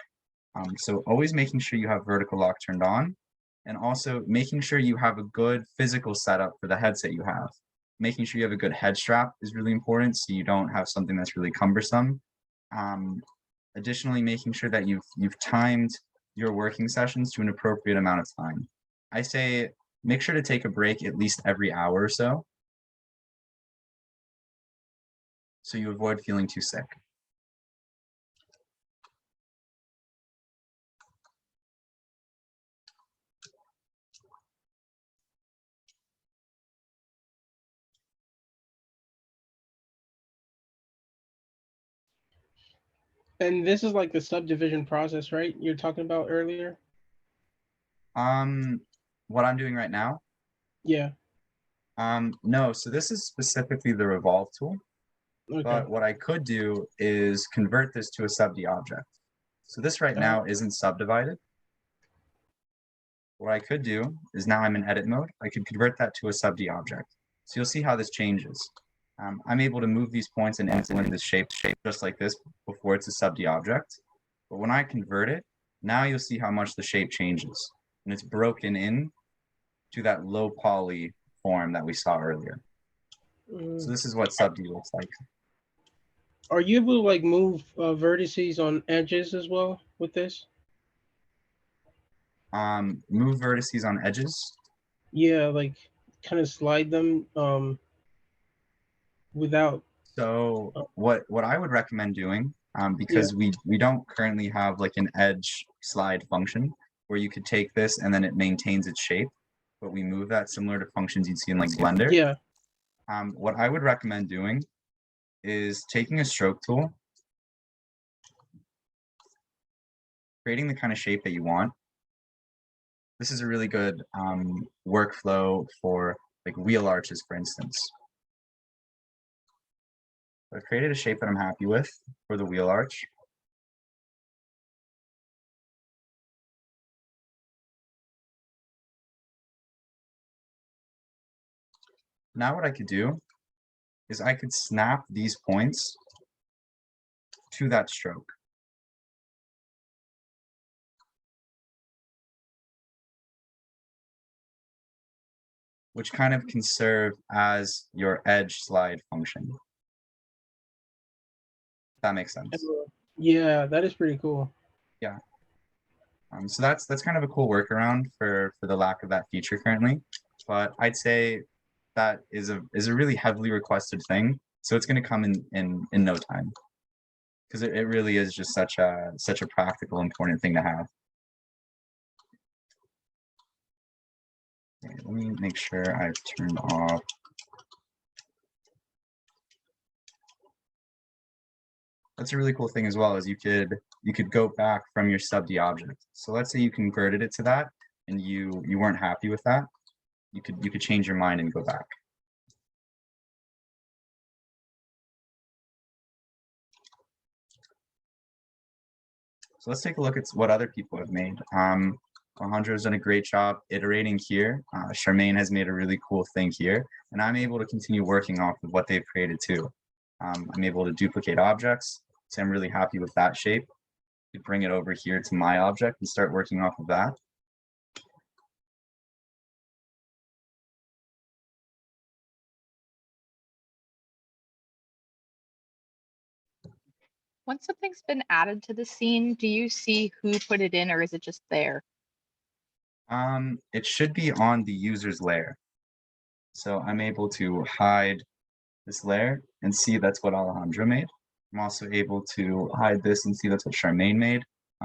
So always making sure you have vertical lock turned on, and also making sure you have a good physical setup for the headset you have. Making sure you have a good head strap is really important so you don't have something that's really cumbersome. Additionally, making sure that you've timed your working sessions to an appropriate amount of time. I say make sure to take a break at least every hour or so you avoid feeling too sick. And this is like the subdivision process, right? You're talking about earlier? What I'm doing right now? Yeah. No, so this is specifically the revolve tool. Okay. But what I could do is convert this to a sub-D object. So this right now isn't subdivided. What I could do is now I'm in edit mode. I could convert that to a sub-D object. So you'll see how this changes. I'm able to move these points and influence this shape just like this before it's a sub-D object. But when I convert it, now you'll see how much the shape changes. And it's broken in to that low poly form that we saw earlier. So this is what sub-D looks like. Are you able to like move vertices on edges as well with this? Move vertices on edges. Yeah, like kind of slide them without. So what I would recommend doing, because we don't currently have like an edge slide function where you could take this and then it maintains its shape, but we move that similar to functions you'd see in like Blender. Yeah. What I would recommend doing is taking a stroke tool, creating the kind of shape that you want. This is a really good workflow for like wheel arches, for instance. I've created a shape that I'm happy with for the wheel arch. Now what I could do is I could snap these points to that stroke. Which kind of can serve as your edge slide function. If that makes sense. Yeah, that is pretty cool. So that's kind of a cool workaround for the lack of that feature currently. But I'd say that is a really heavily requested thing. So it's going to come in no time. Because it really is just such a practical, important thing to have. Okay, let me make sure I've turned off. That's a really cool thing as well, is you could go back from your sub D object. So let's say you converted it to that and you weren't happy with that. You could change your mind and go back. So let's take a look at what other people have made. Alejandro's done a great job iterating here. Charmaine has made a really cool thing here, and I'm able to continue working off of what they've created too. I'm able to duplicate objects, so I'm really happy with that shape. You bring it over here to my object and start working off of that. Once something's been added to the scene, do you see who put it in, or is it just there? It should be on the user's layer. So I'm able to hide this layer and see that's what Alejandro made. I'm also able to hide this and see that's what Charmaine made.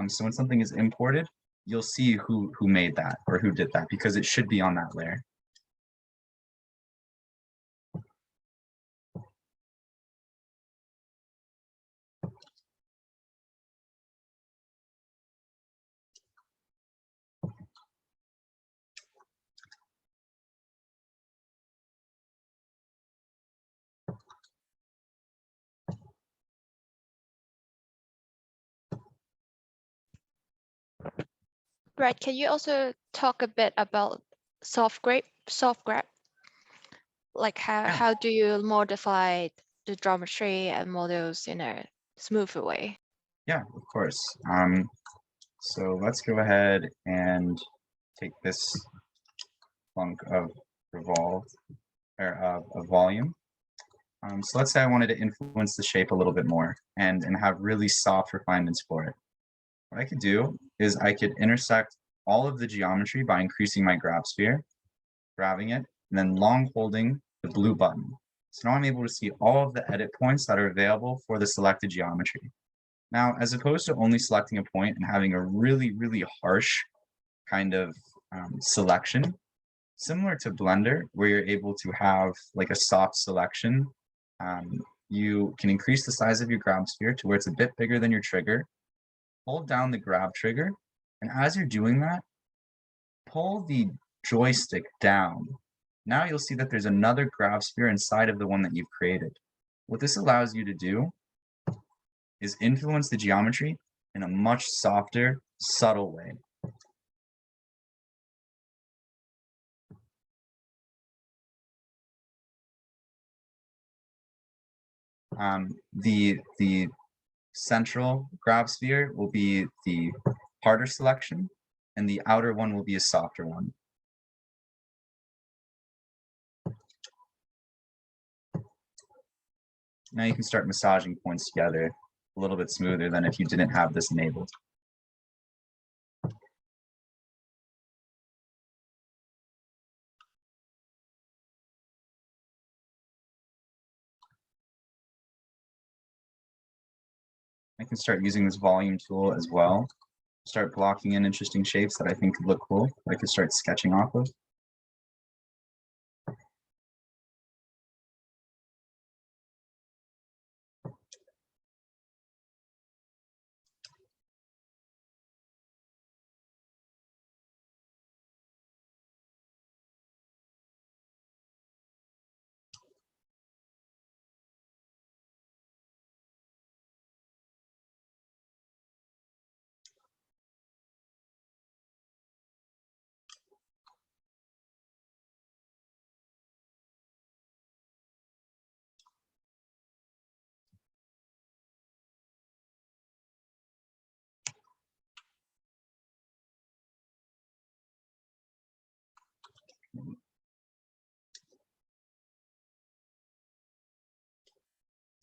So when something is imported, you'll see who made that or who did that, because it should be on that layer. Brett, can you also talk a bit about soft grab? Like how do you modify the geometry and models in a smoother way? Yeah, of course. So let's go ahead and take this chunk of revolve or of volume. So let's say I wanted to influence the shape a little bit more and have really soft refinements for it. What I could do is I could intersect all of the geometry by increasing my grab sphere, grabbing it, and then long holding the blue button. So now I'm able to see all of the edit points that are available for the selected geometry. Now, as opposed to only selecting a point and having a really, really harsh kind of selection, similar to Blender, where you're able to have like a soft selection, you can increase the size of your grab sphere to where it's a bit bigger than your trigger, hold down the grab trigger, and as you're doing that, pull the joystick down. Now you'll see that there's another grab sphere inside of the one that you've created. What this allows you to do is influence the geometry in a much softer, subtle way. The central grab sphere will be the harder selection, and the outer one will be a softer one. Now you can start massaging points together a little bit smoother than if you didn't have this enabled. I can start using this volume tool as well. Start blocking in interesting shapes that I think could look cool. I could start sketching off of.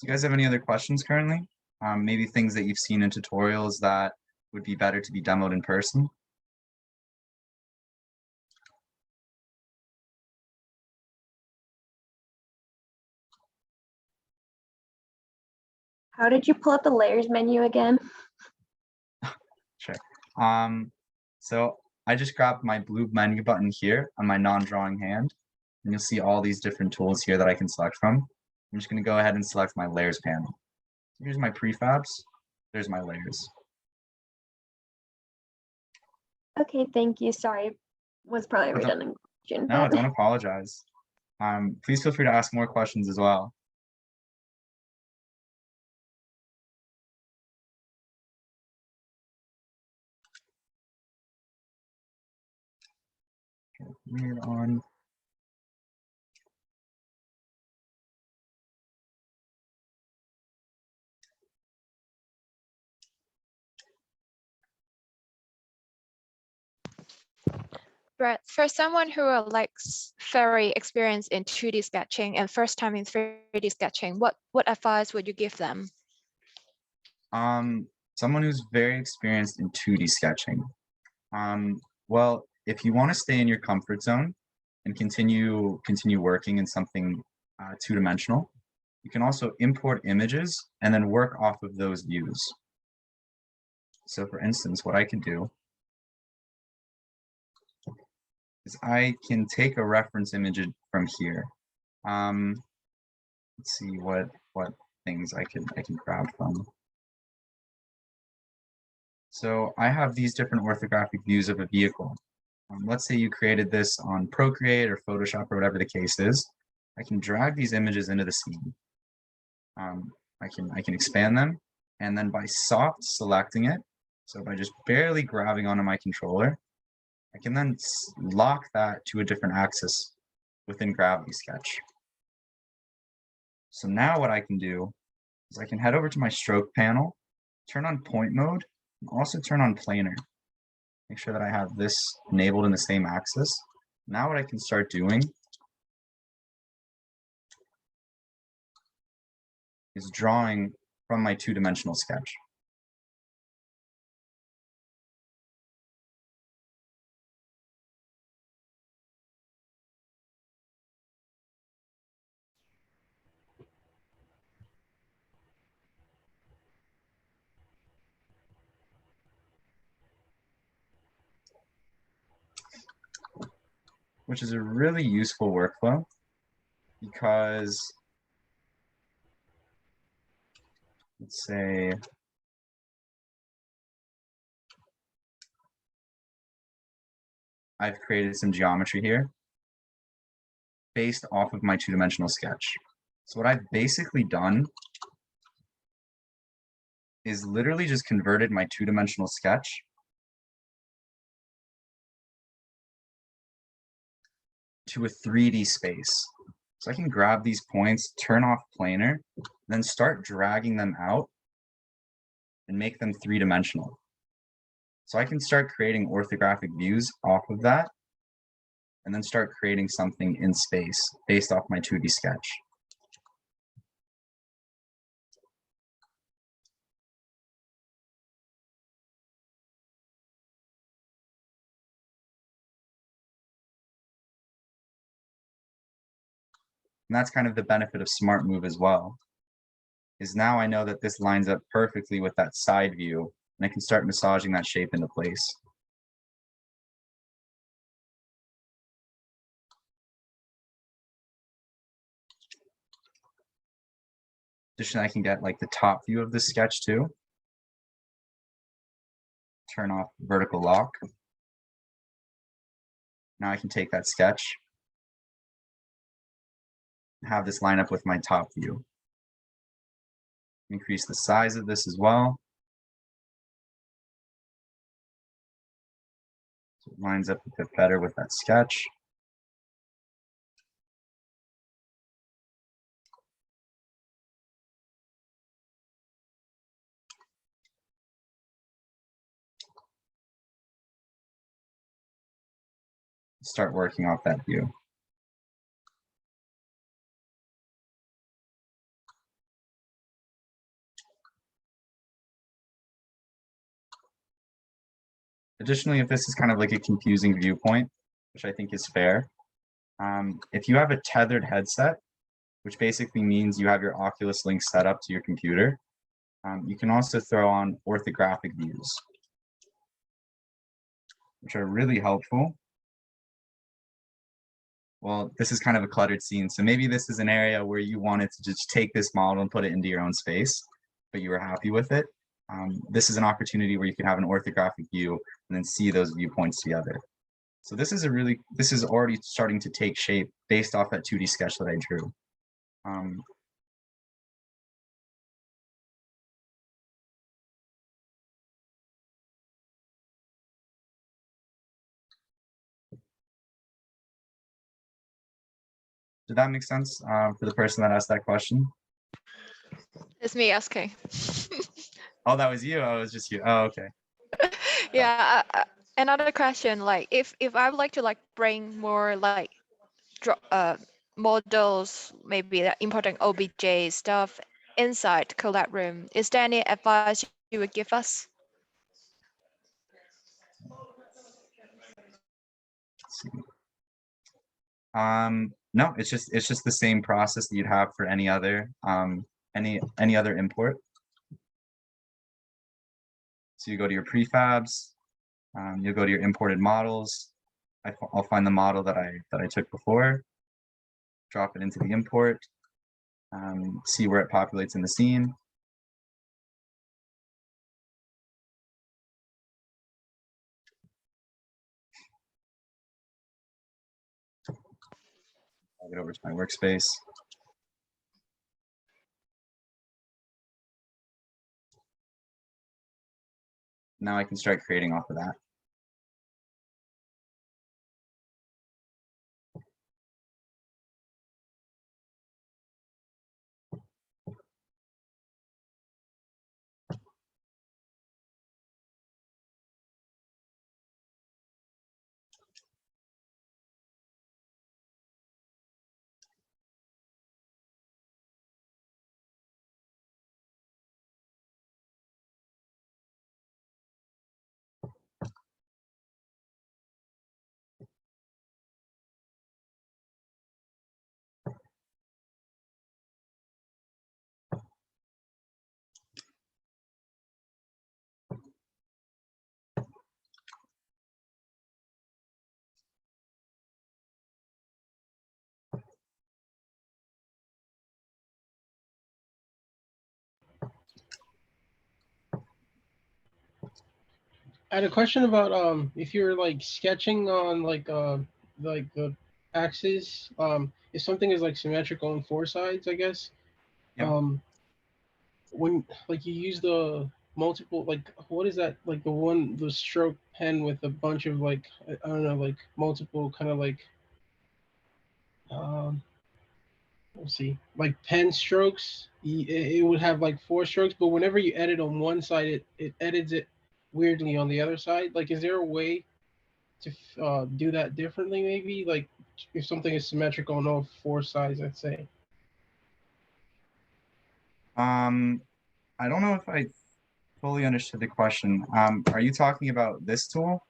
you guys have any other questions currently? Maybe things that you've seen in tutorials that would be better to be demoed in person? How did you pull up the layers menu again? Sure. So I just grabbed my blue menu button here on my non-drawing hand, and you'll see all these different tools here that I can select from. I'm just going to go ahead and select my layers panel. Here's my prefabs. There's my layers. Okay, thank you. Sorry, was probably a Oh, don't- redundant question. No, but- don't apologize. Please feel free to ask more questions as well. Weird on. Brett, for someone who are like very experienced in 2D sketching and first time in 3D sketching, what advice would you give them? Someone who's very experienced in 2D sketching. Well, if you want to stay in your comfort zone and continue working in something two-dimensional, you can also import images and then work off of those views. So for instance, what I could do is I can take a reference image from here. Let's see what things I can grab from. So I have these different orthographic views of a vehicle. Let's say you created this on Procreate or Photoshop or whatever the case is. I can drag these images into the scene. I can expand them, and then by soft selecting it, so by just barely grabbing onto my controller, I can then lock that to a different axis within Gravity Sketch. So now what I can do is I can head over to my stroke panel, turn on point mode, and also turn on planar. Make sure that I have this enabled in the same axis. Now what I can start doing is drawing from my two-dimensional sketch. Which is a really useful workflow because, let's say, I've created some geometry here based off of my two-dimensional sketch. So what I've basically done is literally just converted my two-dimensional sketch to a 3D space. So I can grab these points, turn off planar, then start dragging them out and make them three-dimensional. So I can start creating orthographic views off of that and then start creating something in space based off my 2D sketch. And that's kind of the benefit of Smart Move as well, is now I know that this lines up perfectly with that side view, and I can start massaging that shape into place. Additionally, I can get like the top view of this sketch too. Turn off vertical lock. Now I can take that sketch, have this line up with my top view. Increase the size of this as well. So it lines up a bit better with that sketch. Start working off that view. Additionally, if this is kind of like a confusing viewpoint, which I think is fair, if you have a tethered headset, which basically means you have your Oculus Link set up to your computer, you can also throw on orthographic views, which are really helpful. Well, this is kind of a cluttered scene, so maybe this is an area where you wanted to just take this model and put it into your own space, but you were happy with it. This is an opportunity where you can have an orthographic view and then see those viewpoints together. So this is already starting to take shape based off that 2D sketch that I drew. Did that make sense for the person that asked that question? It's me asking. Oh, that was you. Oh, it was just you. Oh, okay. Yeah. Another question, like if I would like to like bring more like models, maybe that importing OBJ stuff inside Colab room, is there any advice you would give us? Let's see. No, it's just the same process that you'd have for any other import. So you go to your prefabs, you'll go to your imported models. I'll find the model that I took before, drop it into the import, see where it populates in the scene. I'll get over to my workspace. Now I can start creating off of that. I had a question about if you're like sketching on like the axis, if something is like symmetrical on four sides, I guess. Yeah. When like you use the multiple, like what is that, like the stroke pen with a bunch of like I don't know, like multiple kind of like let's see, like pen strokes, it would have like four strokes, but whenever you edit on one side, it edits it weirdly on the other side. Like, is there a way to do that differently? Maybe like if something is symmetrical on all four sides, I'd say. I don't know if I fully understood the question. Are you talking about this tool?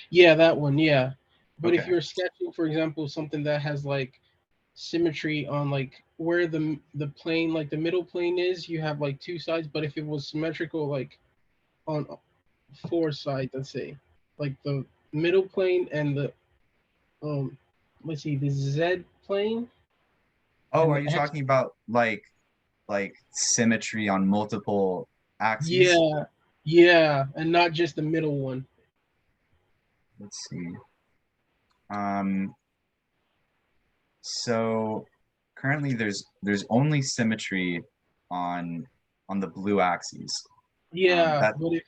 Yeah, that one. Yeah, but if Okay. you're sketching, for example, something that has like symmetry on like where the plane, like the middle plane is, you have like two sides. But if it was symmetrical, like on four sides, let's say, like the middle plane and the let's see, the Z plane. Oh, And are the you X. talking about like symmetry on multiple axes? Yeah, yeah, and not just the middle one. Let's see. So currently there's only symmetry on the blue axes. Yeah, That but if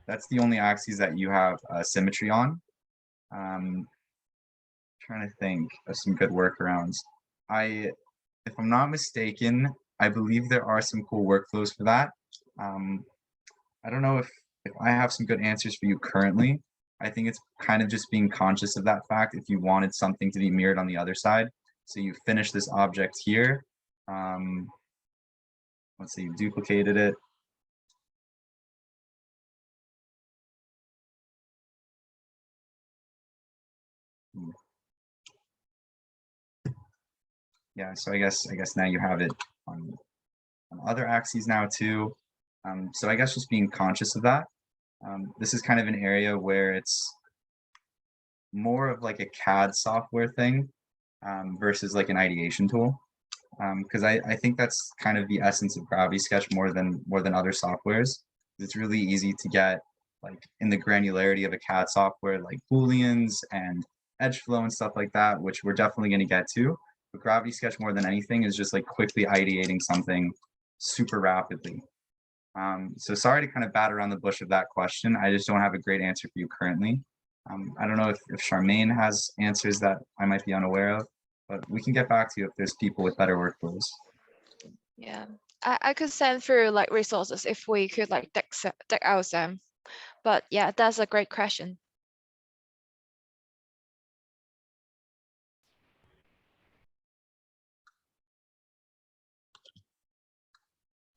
that's the only axes that you have symmetry on. Trying to think of some good workarounds. If I'm not mistaken, I believe there are some cool workflows for that. I don't know if I have some good answers for you currently. I think it's kind of just being conscious of that fact if you wanted something to be mirrored on the other side. So you finish this object here. Let's see, duplicated it. yeah, so I guess now you have it on other axes now too. So I guess just being conscious of that. This is kind of an area where it's more of like a CAD software thing versus like an ideation tool. Because I think that's kind of the essence of Gravity Sketch more than other softwares. It's really easy to get like in the granularity of a CAD software like Booleans and edge flow and stuff like that, which we're definitely going to get to. But Gravity Sketch more than anything is just like quickly ideating something super rapidly. So sorry to kind of bat around the bush of that question. I just don't have a great answer for you currently. I don't know if Charmaine has answers that I might be unaware of, but we can get back to you if there's people with better workflows. Yeah, I could send through like resources if we could like dig out some. But yeah, that's a great question.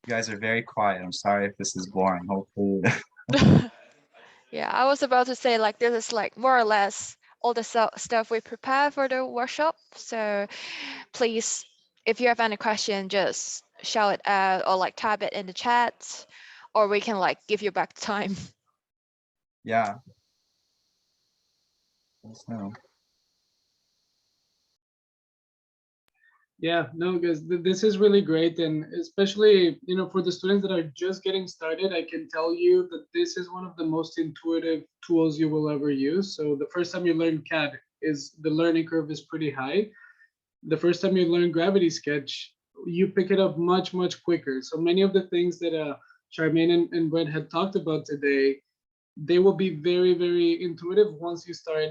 You guys are very quiet. I'm sorry if this is boring. Hopefully. Yeah, I was about to say like this is like more or less all the stuff we prepare for the workshop. So please, if you have any question, just shout it out or like type it in the chat, or we can like give you back time. Yeah. Let us know. Yeah, no, guys, this is really great, and especially for the students that are just getting started, I can tell you that this is one of the most intuitive tools you will ever use. So the first time you learn CAD, the learning curve is pretty high. The first time you learn Gravity Sketch, you pick it up much quicker. So many of the things that Charmaine and Brett had talked about today, they will be very intuitive once you start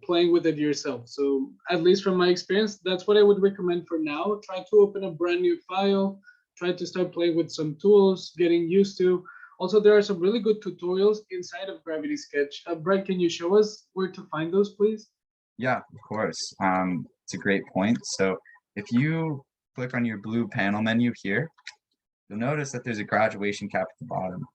playing with it yourself. So at least from my experience, that's what I would recommend for now. Try to open a brand new file, try to start playing with some tools, getting used to. Also, there are some really good tutorials inside of Gravity Sketch. Brett, can you show us where to find those, please? Yeah, of course. It's a great point. So if you click on your blue panel menu here, you'll notice that there's a graduation cap at the bottom.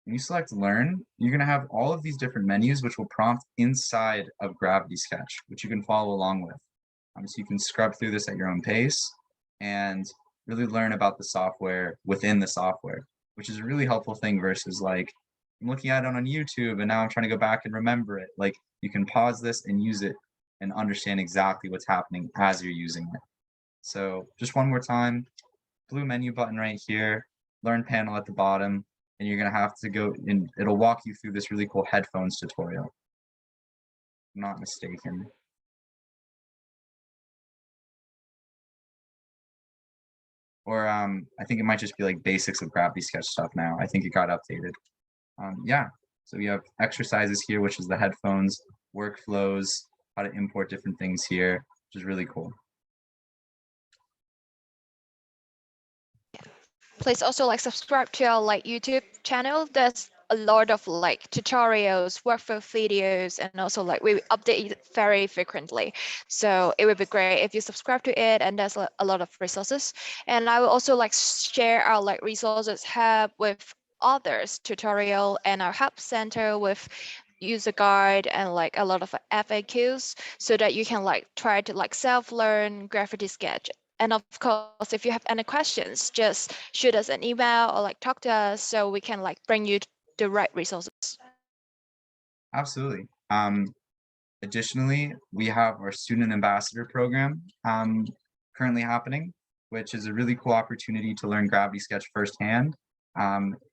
When you select Learn, you're going to have all of these different menus which will prompt inside of Gravity Sketch, which you can follow along with. So you can scrub through this at your own pace and really learn about the software within the software, which is a really helpful thing versus like I'm looking at it on YouTube and now I'm trying to go back and remember it. Like you can pause this and use it and understand exactly what's happening as you're using it. So just one more time, blue menu button right here, Learn panel at the bottom, and you're gonna have to go and it'll walk you through this really cool headphones tutorial. If I'm not mistaken. Or I think it might just be like basics of Gravity Sketch stuff now. I think it got updated. Yeah, so we have exercises here, which is the headphones, workflows, how to import different things here, which is really cool. Please also like subscribe to our like YouTube channel. There's a lot of like tutorials, workflow videos, and also like we update it very frequently. So it would be great if you subscribe to it, and there's a lot of resources. And I will also like share our like resources hub with others tutorial and our help center with user guide and like a lot of FAQs so that you can like try to like self-learn Gravity Sketch. And of course, if you have any questions, just shoot us an email or like talk to us so we can like bring you the right resources. Absolutely. Additionally, we have our student ambassador program currently happening, which is a really cool opportunity to learn Gravity Sketch firsthand,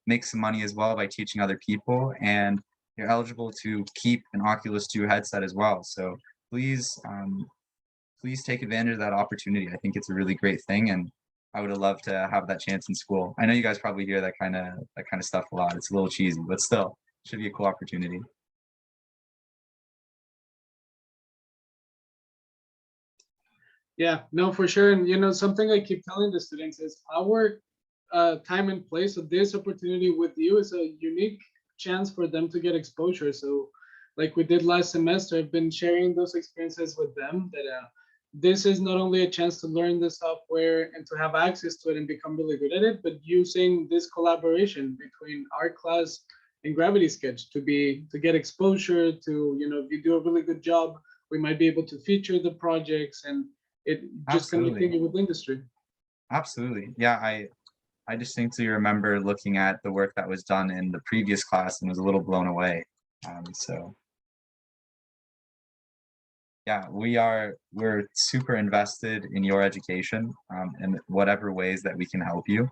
make some money as well by teaching other people, and you're eligible to keep an Oculus 2 headset as well. So please take advantage of that opportunity. I think it's a really great thing, and I would have loved to have that chance in school. I know you guys probably hear that kind of stuff a lot. It's a little cheesy, but still, it should be a cool opportunity. Yeah, no, for sure. And something I keep telling the students is our time and place of this opportunity with you is a unique chance for them to get exposure. So like we did last semester, I've been sharing those experiences with them that this is not only a chance to learn the software and to have access to it and become really good at it, but using this collaboration between our class and Gravity Sketch to get exposure to, if you do a really good job, we might be able to feature the projects and it just connecting Absolutely. it with industry. Absolutely. Yeah, I distinctly remember looking at the work that was done in the previous class and was a little blown away. So yeah, we're super invested in your education, in whatever ways that we can help you,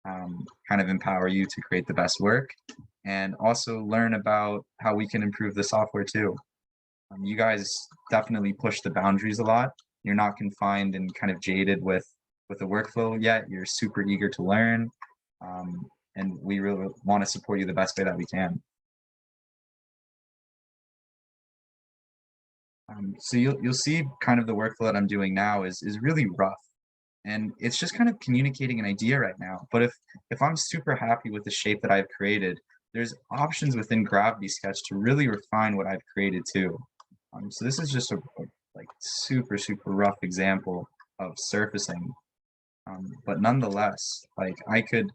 kind of empower you to create the best work, and also learn about how we can improve the software too. You guys definitely push the boundaries a lot. You're not confined and kind of jaded with the workflow yet. You're super eager to learn, and we really want to support you the best way that we can. So you'll see kind of the workflow that I'm doing now is really rough, and it's just kind of communicating an idea right now. But if I'm super happy with the shape that I've created, there's options within Gravity Sketch to really refine what I've created too. So this is just a like super rough example of surfacing, but nonetheless, like I could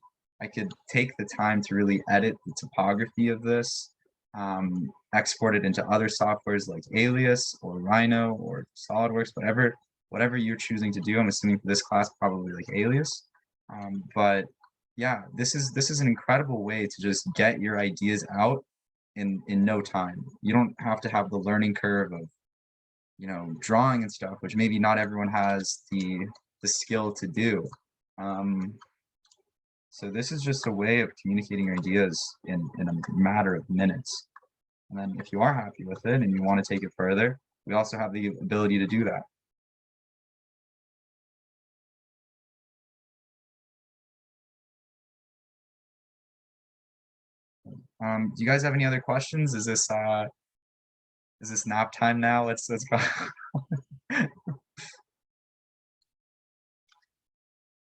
take the time to really edit the topography of this, export it into other softwares like Alias or Rhino or SolidWorks, whatever you're choosing to do. I'm assuming for this class probably like Alias, but yeah, this is an incredible way to just get your ideas out in no time. You don't have to have the learning curve of drawing and stuff, which maybe not everyone has the skill to do. Um, so this is just a way of communicating your ideas in a matter of minutes. And then if you are happy with it and you want to take it further, we also have the ability to do that. Do you guys have any other questions? Is this nap time now? Let's go.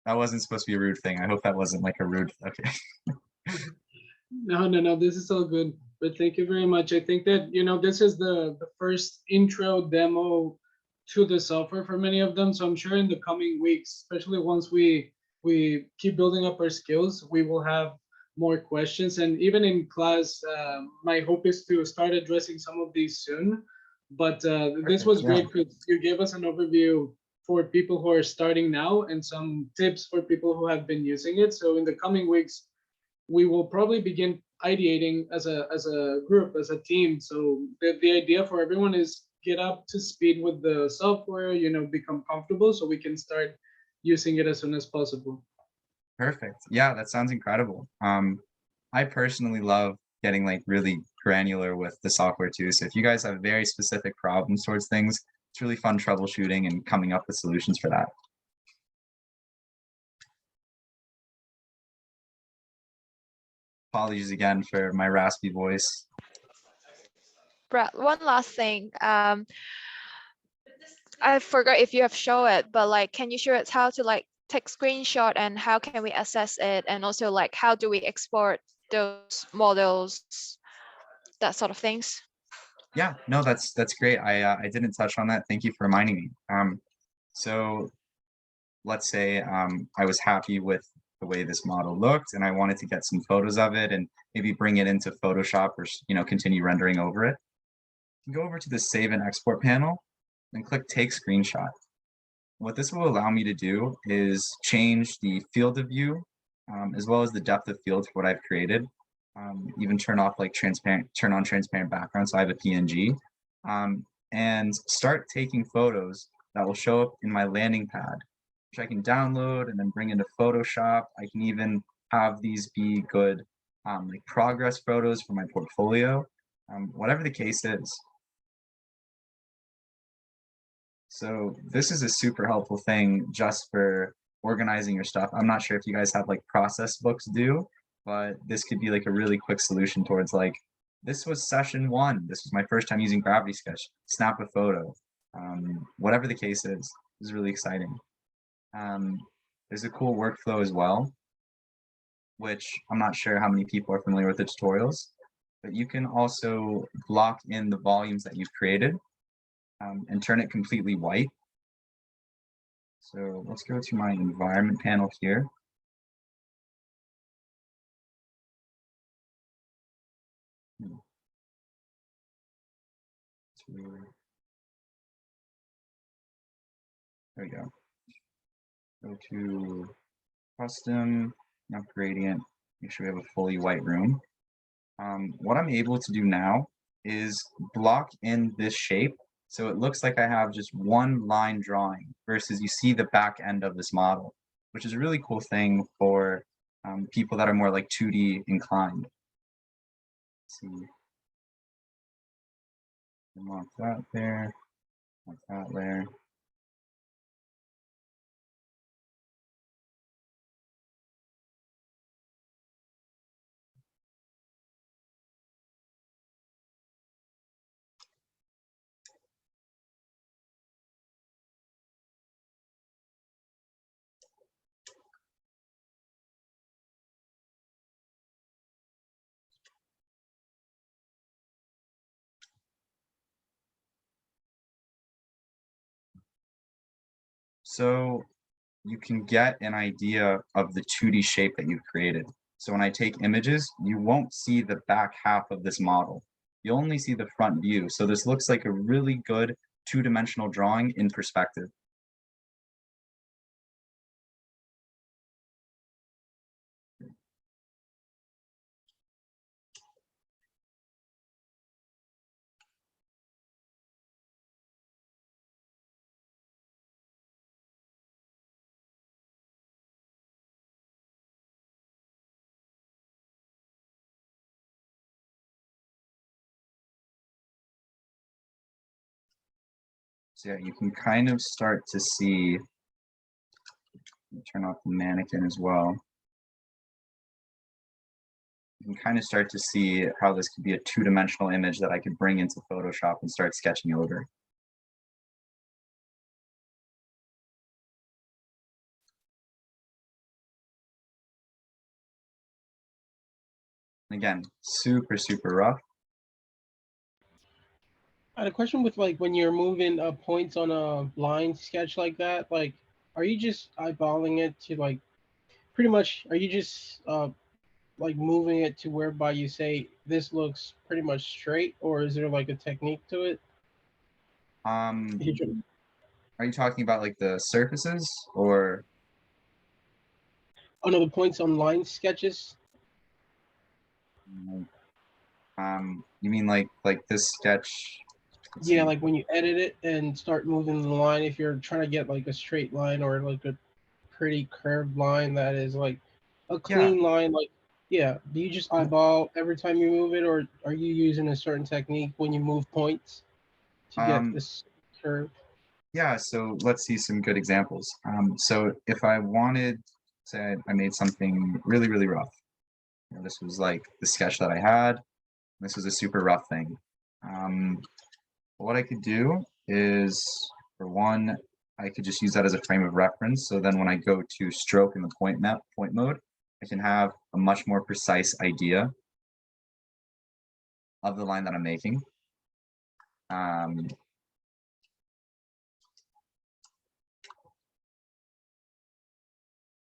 That wasn't supposed to be a rude thing. I hope that wasn't like a rude. Okay. No, this is all good. But thank you very much. I think that, this is the first intro demo to the software for many of them. So I'm sure in the coming weeks, especially once we keep building up our skills, we will have more questions. And even in class, my hope is to start addressing some of these soon. But this was yeah. great because you gave us an overview for people who are starting now and some tips for people who have been using it. So in the coming weeks, we will probably begin ideating as a group, as a team. So the idea for everyone is get up to speed with the software, become comfortable so we can start using it as soon as possible. Perfect. Yeah, that sounds incredible. I personally love getting like really granular with the software too. So if you guys have very specific problems towards things, it's really fun troubleshooting and coming up with solutions for that. Apologies again for my raspy voice. Brett, one last thing. I forgot if you have shown it, but like, can you show us how to like take screenshot and how can we assess it? And also like, how do we export those models, that sort of things? Yeah, no, that's great. I didn't touch on that. Thank you for reminding me. So let's say I was happy with the way this model looked and I wanted to get some photos of it and maybe bring it into Photoshop or continue rendering over it. You can go over to the Save and Export panel and click Take Screenshot. What this will allow me to do is change the field of view as well as the depth of field for what I've created. Even turn on transparent background, so I have a PNG, and start taking photos that will show up in my landing pad, which I can download and then bring into Photoshop. I can even have these be good like progress photos for my portfolio, whatever the case is. So this is a super helpful thing just for organizing your stuff. I'm not sure if you guys have like process books due, but this could be like a really quick solution towards like, this was session 1. This was my first time using Gravity Sketch. Snap a photo. Whatever the case is really exciting. There's a cool workflow as well, which I'm not sure how many people are familiar with the tutorials, but you can also block in the volumes that you've created and turn it completely white. So let's go to my environment panel here. There we go. Go to custom, up gradient, make sure we have a fully white room. What I'm able to do now is block in this shape. So it looks like I have just one line drawing versus you see the back end of this model, which is a really cool thing for people that are more like 2D inclined. Let's see. Mark that there, mark that there. So you can get an idea of the 2D shape that you've created. So when I take images, you won't see the back half of this model. You only see the front view. So this looks like a really good two-dimensional drawing in perspective. So yeah, you can kind of start to see, turn off the mannequin as well. You can kind of start to see how this could be a two-dimensional image that I could bring into Photoshop and start sketching over. Again, super, super rough. I had a question with like when you're moving points on a line sketch like that, like are you just eyeballing it to like pretty much are you just like moving it to whereby you say this looks pretty much straight, or is there like a technique to it? Are You ju- you talking about like the surfaces or? Oh no, the points on line sketches. You mean like this sketch? Let's Yeah, see. like when you edit it and start moving the line, if you're trying to get like a straight line or like a pretty curved line that is like a clean line, like yeah, do you just eyeball every time you move it, or are you using a certain technique when you move points to get Um, this curve? yeah, so let's see some good examples. So if I wanted, say I made something really, really rough. You know, this was like the sketch that I had. This was a super rough thing. What I could do is, for one, I could just use that as a frame of reference. So then when I go to stroke in the point mode, I can have a much more precise idea of the line that I'm making.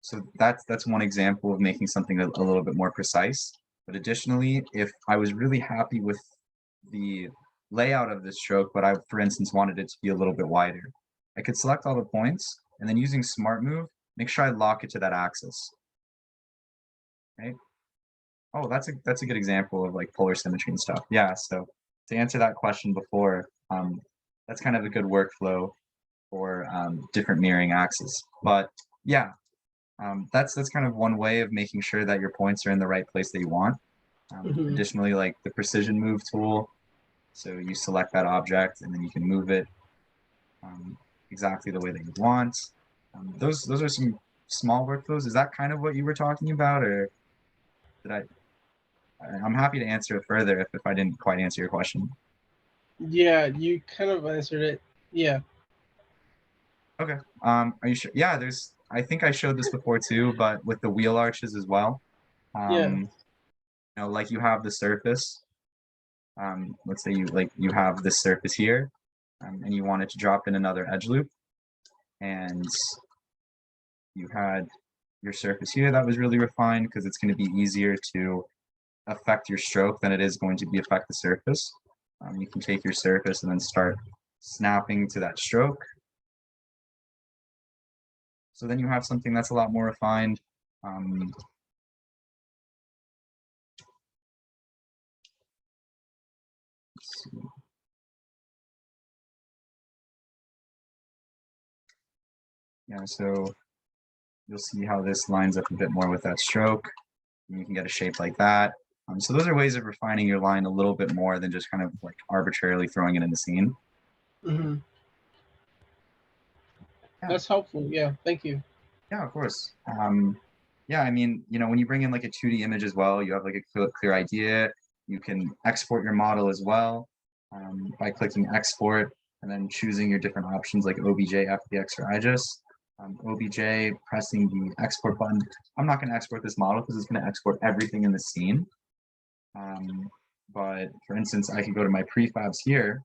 So that's one example of making something a little bit more precise. But additionally, if I was really happy with the layout of this stroke, but I, for instance, wanted it to be a little bit wider, I could select all the points and then using Smart Move, make sure I lock it to that axis. Okay. Oh, that's a good example of like polar symmetry and stuff. Yeah. So to answer that question before, that's kind of a good workflow for different mirroring axes. But yeah, that's kind of one way of making sure that your points are in the right place that you want. Additionally, like the precision move tool, so you select that object and then you can move it exactly the way that you want. Those are some small workflows. Is that kind of what you were talking about, or did I'm happy to answer it further if I didn't quite answer your question. Yeah, you kind of answered it. Yeah. Okay. Are you sure? Yeah, I think I showed this before too, but with the wheel arches as well. Yeah. You know, like you have the surface. Let's say you have this surface here, and you wanted to drop in another edge loop, and you had your surface here that was really refined because it's going to be easier to affect your stroke than it is going to be affect the surface. You can take your surface and then start snapping to that stroke. So then you have something that's a lot more refined. Let's see. Yeah, so you'll see how this lines up a bit more with that stroke. And you can get a shape like that. So those are ways of refining your line a little bit more than just kind of like arbitrarily throwing it in the scene. Mhm. Yeah. That's helpful. Yeah, thank you. Yeah, of course. Yeah, I mean, you know, when you bring in like a 2D image as well, you have like a clear idea. You can export your model as well by clicking export and then choosing your different options like OBJ, FBX, or IGES. OBJ, pressing the export button. I'm not going to export this model because it's going to export everything in the scene. But for instance, I can go to my prefabs here.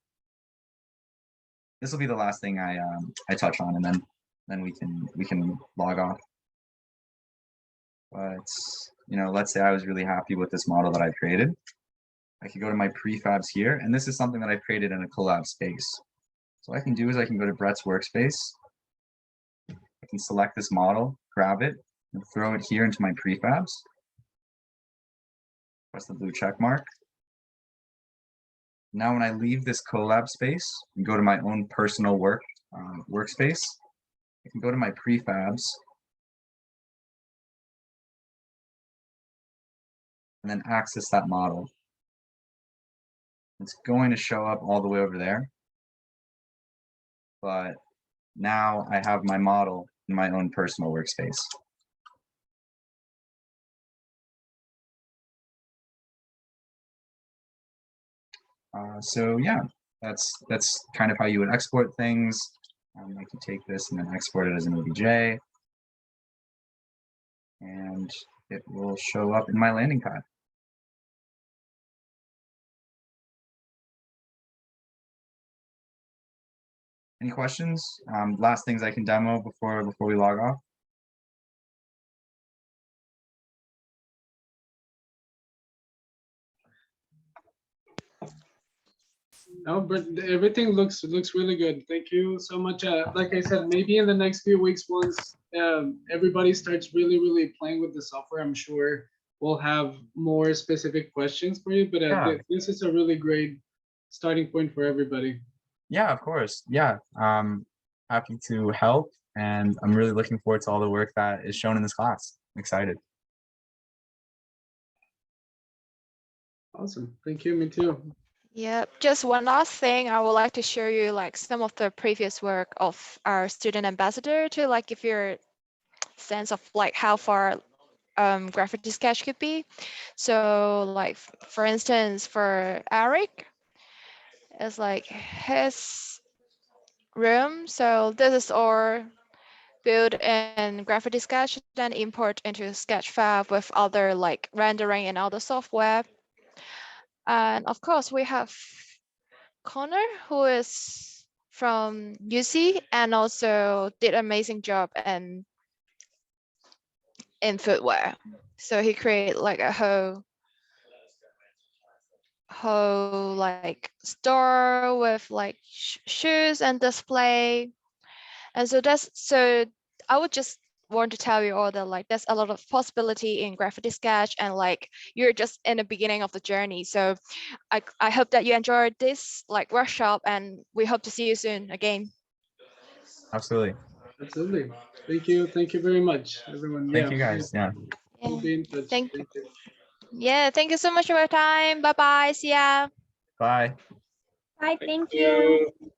This will be the last thing I touch on, and then we can log off. But you know, let's say I was really happy with this model that I created. I could go to my prefabs here, and this is something that I created in a collab space. So what I can do is I can go to Brett's workspace. I can select this model, grab it, and throw it here into my prefabs. Press the blue check mark. Now, when I leave this collab space and go to my own personal workspace, I can go to my prefabs and then access that model. It's going to show up all the way over there. But now I have my model in my own personal workspace. So yeah, that's kind of how you would export things. I can take this and then export it as an OBJ. And it will show up in my landing pad. Any questions? Last things I can demo before we log off. No, but everything looks really good. Thank you so much. Like I said, maybe in the next few weeks, once everybody starts really playing with the software, I'm sure we'll have more specific questions for you. But Yeah. this is a really great starting point for everybody. Yeah, of course. Yeah, happy to help, and I'm really looking forward to all the work that is shown in this class. I'm excited. Awesome. Thank you. Me too. Yep. Just one last thing, I would like to show you like some of the previous work of our student ambassador to like give your sense of like how far Graffiti Sketch could be. So like for instance, for Eric, it's like his room. So this is all built in Graffiti Sketch, then import into Sketchfab with other like rendering and other software. And of course, we have Connor, who is from UC and also did an amazing job in footwear. So he created like a whole like store with like shoes and display. And so I would just want to tell you all that like there's a lot of possibility in Graffiti Sketch, and like you're just in the beginning of the journey. So I hope that you enjoyed this like workshop, and we hope to see you soon again. Absolutely. Absolutely. Thank you. Thank you very much, everyone. Thank you guys. Yeah. We'll be in touch. Thank Thank you. thank you so much for your time. Bye bye. See ya. Bye. Bye, thank you.